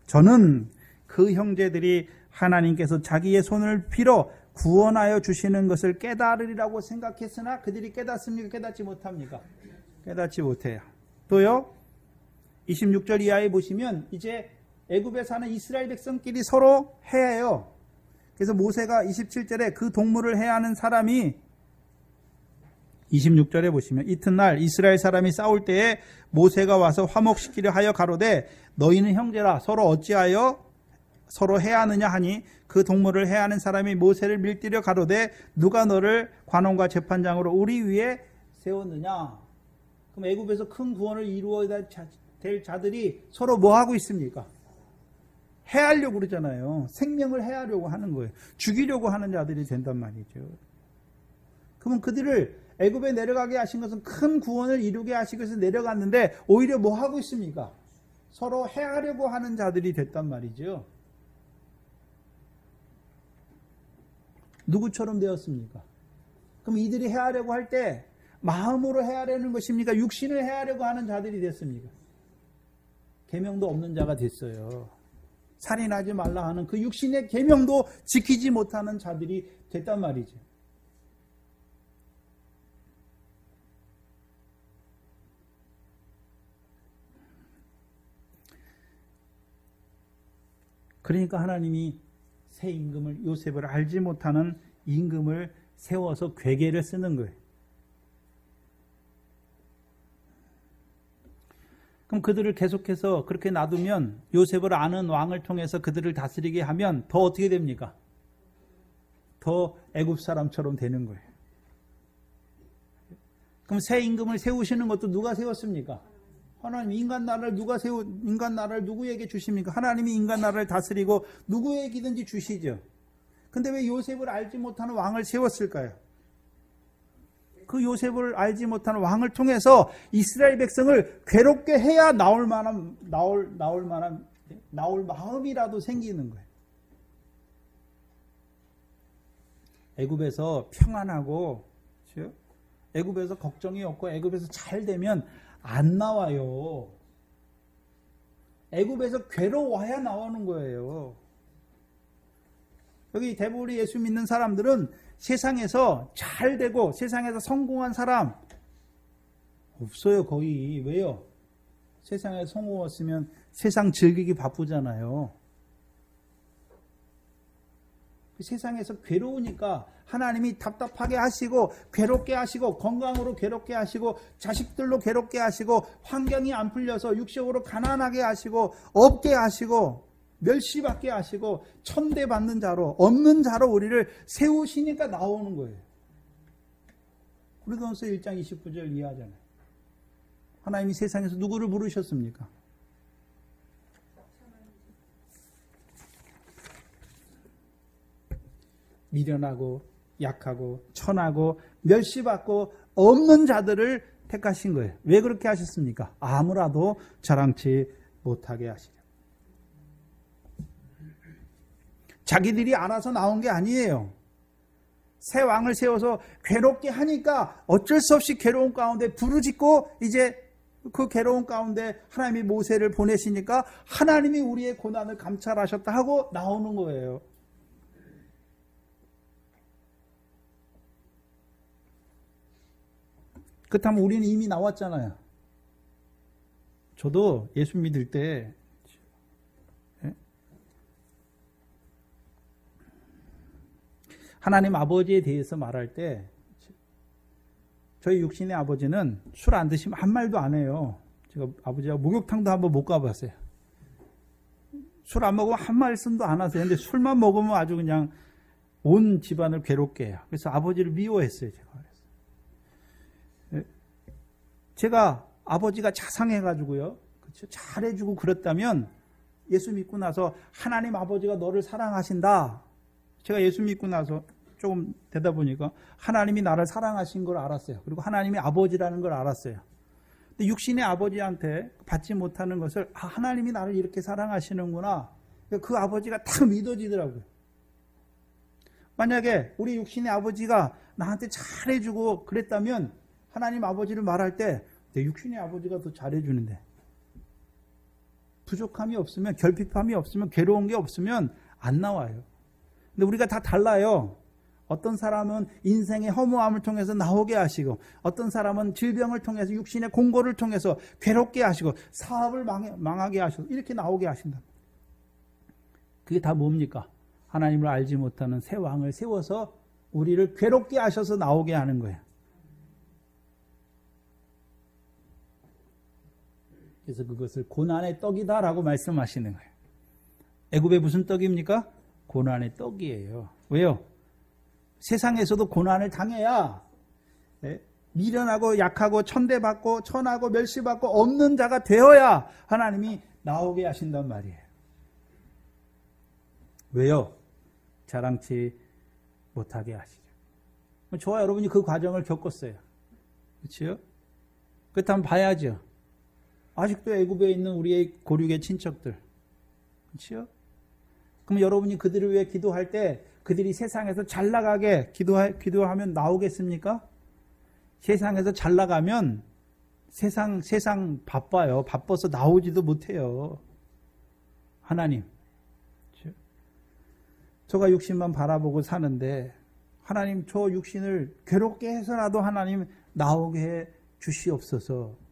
[SPEAKER 1] 저는 그 형제들이 하나님께서 자기의 손을 빌어 구원하여 주시는 것을 깨달으리라고 생각했으나 그들이 깨닫습니까? 깨닫지 못합니까? 깨닫지 못해요. 또요, 26절 이하에 보시면 이제 애굽에 사는 이스라엘 백성끼리 서로 해해요. 그래서 모세가 27절에 그 동물을 해하는 사람이 26절에 보시면 이튿날 이스라엘 사람이 싸울 때에 모세가 와서 화목시키려 하여 가로되 너희는 형제라 서로 어찌하여 서로 해하느냐 하니 그 동물을 해하는 사람이 모세를 밀들여 가로되 누가 너를 관원과 재판장으로 우리 위에 세웠느냐. 그럼 애굽에서 큰 구원을 이루어야 될 자들이 서로 뭐 하고 있습니까? 해하려고 그러잖아요. 생명을 해하려고 하는 거예요. 죽이려고 하는 자들이 된단 말이죠. 그러면 그들을 애굽에 내려가게 하신 것은 큰 구원을 이루게 하시기 위해서 내려갔는데 오히려 뭐 하고 있습니까? 서로 해하려고 하는 자들이 됐단 말이죠. 누구처럼 되었습니까? 그럼 이들이 해하려고 할 때 마음으로 해하려는 것입니까? 육신을 해하려고 하는 자들이 됐습니까? 계명도 없는 자가 됐어요. 살인하지 말라 하는 그 육신의 계명도 지키지 못하는 자들이 됐단 말이죠. 그러니까 하나님이 새 임금을, 요셉을 알지 못하는 임금을 세워서 괴계를 쓰는 거예요. 그럼 그럼 그들을 계속해서 그렇게 놔두면 요셉을 아는 왕을 통해서 그들을 다스리게 하면 더 어떻게 됩니까? 더 애굽 사람처럼 되는 거예요. 그럼 새 임금을 세우시는 것도 누가 세웠습니까? 하나님. 인간 나라를 인간 나라를 누구에게 주십니까? 하나님이 인간 나라를 다스리고 누구에게든지 주시죠. 근데 왜 요셉을 알지 못하는 왕을 세웠을까요? 그 요셉을 알지 못하는 왕을 통해서 이스라엘 백성을 괴롭게 해야 나올 마음이라도 생기는 거예요. 애굽에서 평안하고, 그렇죠? 애굽에서 걱정이 없고 애굽에서 잘 되면 안 나와요. 애굽에서 괴로워야 나오는 거예요. 여기 대부분 예수 믿는 사람들은 세상에서 잘 되고 세상에서 성공한 사람 없어요, 거의. 왜요? 세상에서 성공했으면 세상 즐기기 바쁘잖아요. 세상에서 괴로우니까 하나님이 답답하게 하시고 괴롭게 하시고 건강으로 괴롭게 하시고 자식들로 괴롭게 하시고 환경이 안 풀려서 육적으로 가난하게 하시고 없게 하시고 멸시받게 하시고 천대받는 자로 없는 자로 우리를 세우시니까 나오는 거예요. 고린도전서 1장 29절 이해하잖아요. 하나님이 세상에서 누구를 부르셨습니까? 미련하고 약하고 천하고 멸시받고 없는 자들을 택하신 거예요. 왜 그렇게 하셨습니까? 아무라도 자랑치 못하게 하시려. 자기들이 알아서 나온 게 아니에요. 새 왕을 세워서 괴롭게 하니까 어쩔 수 없이 괴로운 가운데 부르짖고 이제 그 괴로운 가운데 하나님이 모세를 보내시니까 하나님이 우리의 고난을 감찰하셨다 하고 나오는 거예요. 그렇다면 우리는 이미 나왔잖아요. 저도 예수 믿을 때 하나님 아버지에 대해서 말할 때 저희 육신의 아버지는 술 안 드시면 한 말도 안 해요. 제가 아버지하고 목욕탕도 한번 못 가봤어요. 술 안 먹으면 한 말씀도 안 하세요. 근데 술만 먹으면 아주 그냥 온 집안을 괴롭게 해요. 그래서 아버지를 미워했어요. 제가 아버지가 자상해가지고요. 그렇죠? 잘해주고 그랬다면 예수 믿고 나서 하나님 아버지가 너를 사랑하신다. 제가 예수 믿고 나서 조금 되다 보니까 하나님이 나를 사랑하신 걸 알았어요. 그리고 하나님이 아버지라는 걸 알았어요. 근데 육신의 아버지한테 받지 못하는 것을 하나님이 나를 이렇게 사랑하시는구나. 그 아버지가 딱 믿어지더라고요. 만약에 우리 육신의 아버지가 나한테 잘해주고 그랬다면 하나님 아버지를 말할 때 내 육신의 아버지가 더 잘해주는데 부족함이 없으면 결핍함이 없으면 괴로운 게 없으면 안 나와요. 근데 우리가 다 달라요. 어떤 사람은 인생의 허무함을 통해서 나오게 하시고 어떤 사람은 질병을 통해서 육신의 공고를 통해서 괴롭게 하시고 사업을 망하게 하시고 이렇게 나오게 하신다. 그게 다 뭡니까? 하나님을 알지 못하는 새 왕을 세워서 우리를 괴롭게 하셔서 나오게 하는 거예요. 그래서 그것을 고난의 떡이다라고 말씀하시는 거예요. 애굽의 무슨 떡입니까? 고난의 떡이에요. 왜요? 세상에서도 고난을 당해야 미련하고 약하고 천대받고 천하고 멸시받고 없는 자가 되어야 하나님이 나오게 하신단 말이에요. 왜요? 자랑치 못하게 하시죠. 저와 여러분이 그 과정을 겪었어요. 그렇죠? 그렇다면 봐야죠. 아직도 애굽에 있는 우리의 고륙의 친척들. 그렇죠? 그럼 여러분이 그들을 위해 기도할 때 그들이 세상에서 잘 나가게 기도하면 나오겠습니까? 세상에서 잘 나가면 세상 바빠요. 바빠서 나오지도 못해요. 하나님. 저가 육신만 바라보고 사는데 하나님 저 육신을 괴롭게 해서라도 하나님 나오게 해 주시옵소서.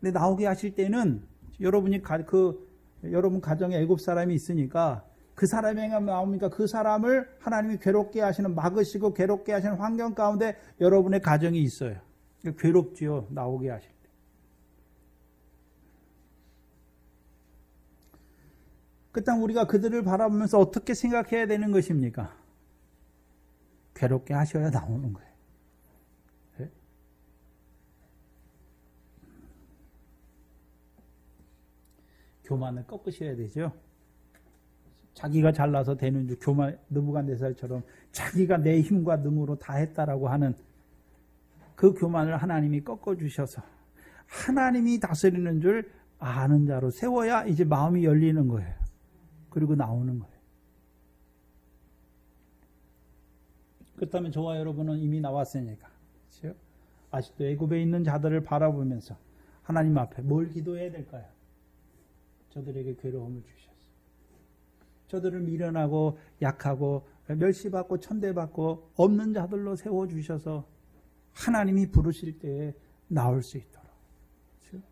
[SPEAKER 1] 근데 나오게 하실 때는 여러분 가정에 애굽 사람이 있으니까 그 사람이 나옵니까? 그 사람을 하나님이 괴롭게 하시는 막으시고 괴롭게 하시는 환경 가운데 여러분의 가정이 있어요. 괴롭지요. 나오게 하실 때. 그때 우리가 그들을 바라보면서 어떻게 생각해야 되는 것입니까? 괴롭게 하셔야 나오는 거예요. 네? 교만을 꺾으셔야 되죠. 자기가 잘나서 되는 줄 교만, 느부갓네살처럼 자기가 내 힘과 능으로 다 했다라고 하는 그 교만을 하나님이 꺾어주셔서 하나님이 다스리는 줄 아는 자로 세워야 이제 마음이 열리는 거예요. 그리고 나오는 거예요. 그렇다면 저와 여러분은 이미 나왔으니까, 그렇죠? 아직도 애굽에 있는 자들을 바라보면서 하나님 앞에 뭘 기도해야 될까요? 저들에게 괴로움을 주셨어요. 저들을 미련하고 약하고 멸시받고 천대받고 없는 자들로 세워주셔서 하나님이 부르실 때에 나올 수 있도록, 그렇죠?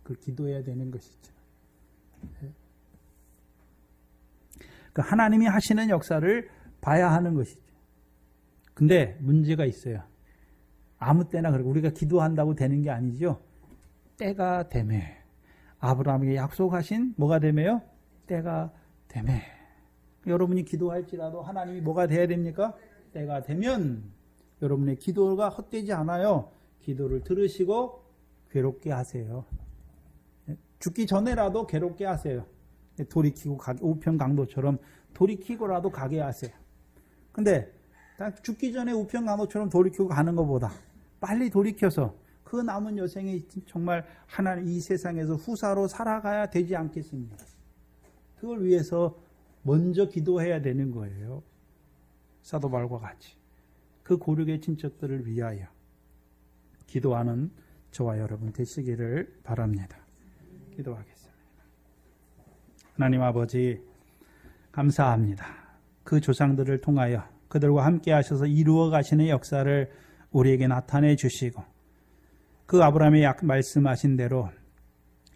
[SPEAKER 1] 그 기도해야 되는 것이죠. 그 하나님이 하시는 역사를 봐야 하는 것이죠. 근데 문제가 있어요. 아무 때나 그러고 우리가 기도한다고 되는 게 아니죠. 때가 되매 아브라함에게 약속하신 뭐가 되매요? 때가 되매. 여러분이 기도할지라도 하나님이 뭐가 돼야 됩니까? 때가 되면 여러분의 기도가 헛되지 않아요. 기도를 들으시고 괴롭게 하세요. 죽기 전에라도 괴롭게 하세요. 돌이키고 우편강도처럼 돌이키고라도 가게 하세요. 근데 죽기 전에 우편강도처럼 돌이키고 가는 것보다 빨리 돌이켜서 그 남은 여생이 정말 하나님 이 세상에서 후사로 살아가야 되지 않겠습니까? 그걸 위해서 먼저 기도해야 되는 거예요. 사도 바울과 같이 그 고륙의 친척들을 위하여 기도하는 저와 여러분 되시기를 바랍니다. 기도하겠습니다. 하나님 아버지 감사합니다. 그 조상들을 통하여 그들과 함께 하셔서 이루어 가시는 역사를 우리에게 나타내 주시고 그 아브라함의 말씀하신 대로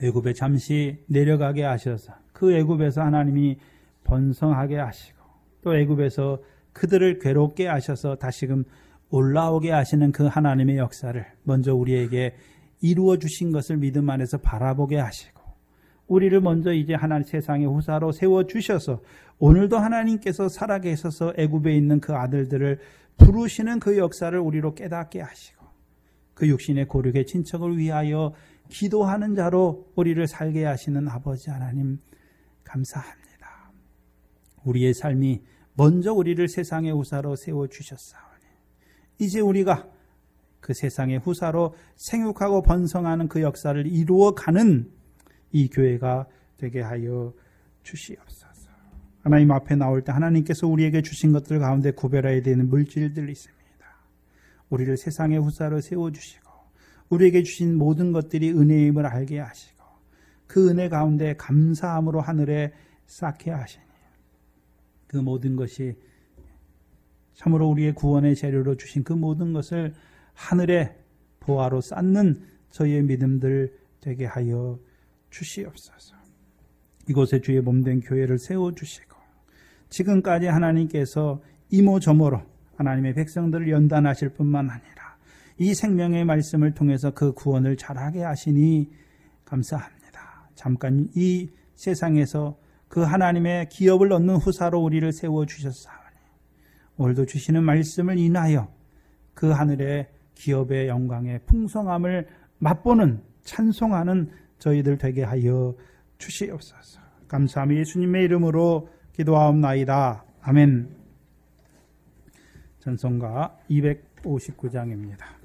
[SPEAKER 1] 애굽에 잠시 내려가게 하셔서 그 애굽에서 하나님이 번성하게 하시고 또 애굽에서 그들을 괴롭게 하셔서 다시금 올라오게 하시는 그 하나님의 역사를 먼저 우리에게 이루어 주신 것을 믿음 안에서 바라보게 하시고 우리를 먼저 이제 하나님 세상의 후사로 세워주셔서 오늘도 하나님께서 살아계셔서 애굽에 있는 그 아들들을 부르시는 그 역사를 우리로 깨닫게 하시고 그 육신의 고륙의 친척을 위하여 기도하는 자로 우리를 살게 하시는 아버지 하나님 감사합니다. 우리의 삶이 먼저 우리를 세상의 후사로 세워주셨사오니 이제 우리가 그 세상의 후사로 생육하고 번성하는 그 역사를 이루어가는 이 교회가 되게 하여 주시옵소서. 하나님 앞에 나올 때 하나님께서 우리에게 주신 것들 가운데 구별해야 되는 물질들이 있습니다. 우리를 세상의 후사로 세워주시고 우리에게 주신 모든 것들이 은혜임을 알게 하시고 그 은혜 가운데 감사함으로 하늘에 쌓게 하시니 그 모든 것이 참으로 우리의 구원의 재료로 주신 그 모든 것을 하늘에 보화로 쌓는 저희의 믿음들 되게 하여 주시옵소서. 이곳에 주의 몸된 교회를 세워주시고 지금까지 하나님께서 이모저모로 하나님의 백성들을 연단하실 뿐만 아니라 이 생명의 말씀을 통해서 그 구원을 잘하게 하시니 감사합니다. 잠깐 이 세상에서 그 하나님의 기업을 얻는 후사로 우리를 세워주셨사오니 오늘도 주시는 말씀을 인하여 그 하늘의 기업의 영광의 풍성함을 맛보는 찬송하는 저희들 되게 하여 주시옵소서. 감사함이 예수님의 이름으로 기도하옵나이다. 아멘. 전송가 259장입니다.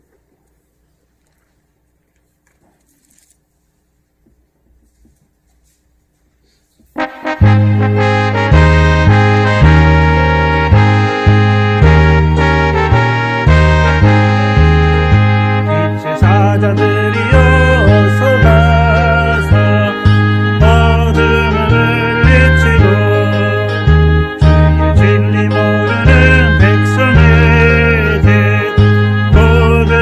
[SPEAKER 2] 모든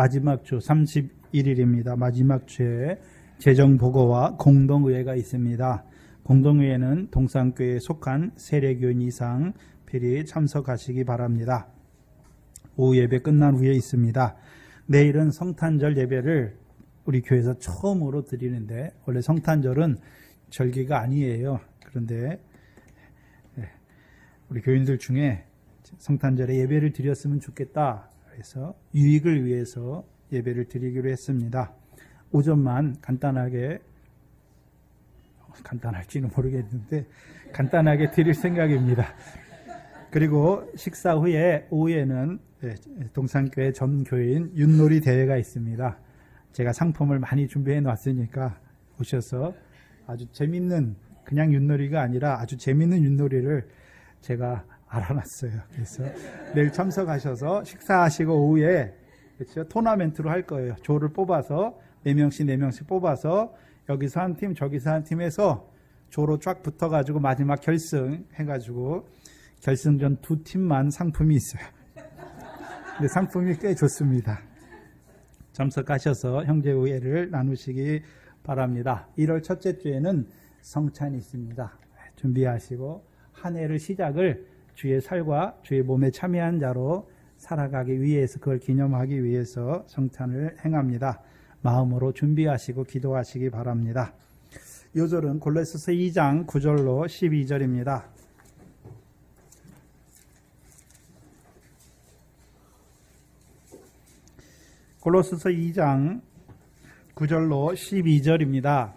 [SPEAKER 1] 마지막 주 31일입니다. 마지막 주에 재정보고와 공동의회가 있습니다. 공동의회는 동산교회에 속한 세례교인 이상 필히 참석하시기 바랍니다. 오후 예배 끝난 후에 있습니다. 내일은 성탄절 예배를 우리 교회에서 처음으로 드리는데, 원래 성탄절은 절기가 아니에요. 그런데 우리 교인들 중에 성탄절에 예배를 드렸으면 좋겠다 그래서 유익을 위해서 예배를 드리기로 했습니다. 오전만 간단할지는 모르겠는데 간단하게 드릴 생각입니다. 그리고 식사 후에 오후에는 동산교회 전 교인 윷놀이 대회가 있습니다. 제가 상품을 많이 준비해 놨으니까 오셔서 아주 재밌는, 그냥 윷놀이가 아니라 아주 재밌는 윷놀이를 제가 알아놨어요. 그래서 내일 참석하셔서 식사하시고 오후에 그렇죠? 토너멘트로 할 거예요. 조를 뽑아서 4명씩 뽑아서 여기서 한 팀, 저기서 한 팀 해서 조로 쫙 붙어가지고 마지막 결승 해가지고 결승전 2팀만 상품이 있어요. 근데 상품이 꽤 좋습니다. 참석하셔서 형제우애를 나누시기 바랍니다. 1월 첫째 주에는 성찬이 있습니다. 준비하시고 한 해를 시작을 주의 살과 주의 몸에 참여한 자로 살아가기 위해서, 그걸 기념하기 위해서 성찬을 행합니다. 마음으로 준비하시고 기도하시기 바랍니다. 요절은 골로새서 2장 9절로 12절입니다. 골로새서 2장 9절로 12절입니다.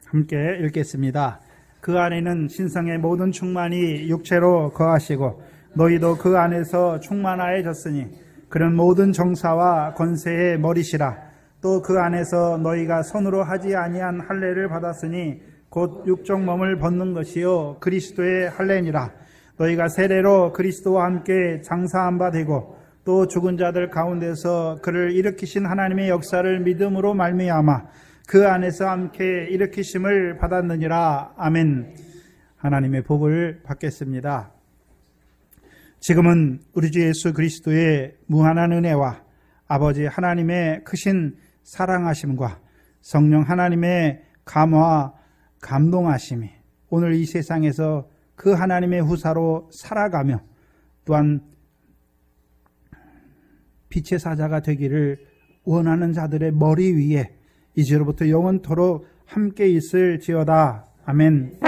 [SPEAKER 1] 함께 읽겠습니다. 그 안에는 신성의 모든 충만이 육체로 거하시고 너희도 그 안에서 충만하여졌으니 그런 모든 정사와 권세의 머리시라. 또 그 안에서 너희가 손으로 하지 아니한 할례를 받았으니 곧 육적 몸을 벗는 것이요 그리스도의 할례니라. 너희가 세례로 그리스도와 함께 장사한 바 되고 또 죽은 자들 가운데서 그를 일으키신 하나님의 역사를 믿음으로 말미암아 그 안에서 함께 일으키심을 받았느니라. 아멘. 하나님의 복을 받겠습니다. 지금은 우리 주 예수 그리스도의 무한한 은혜와 아버지 하나님의 크신 사랑하심과 성령 하나님의 감화 감동하심이 오늘 이 세상에서 그 하나님의 후사로 살아가며 또한 빛의 사자가 되기를 원하는 자들의 머리 위에 이제로부터 영원토록 함께 있을지어다. 아멘.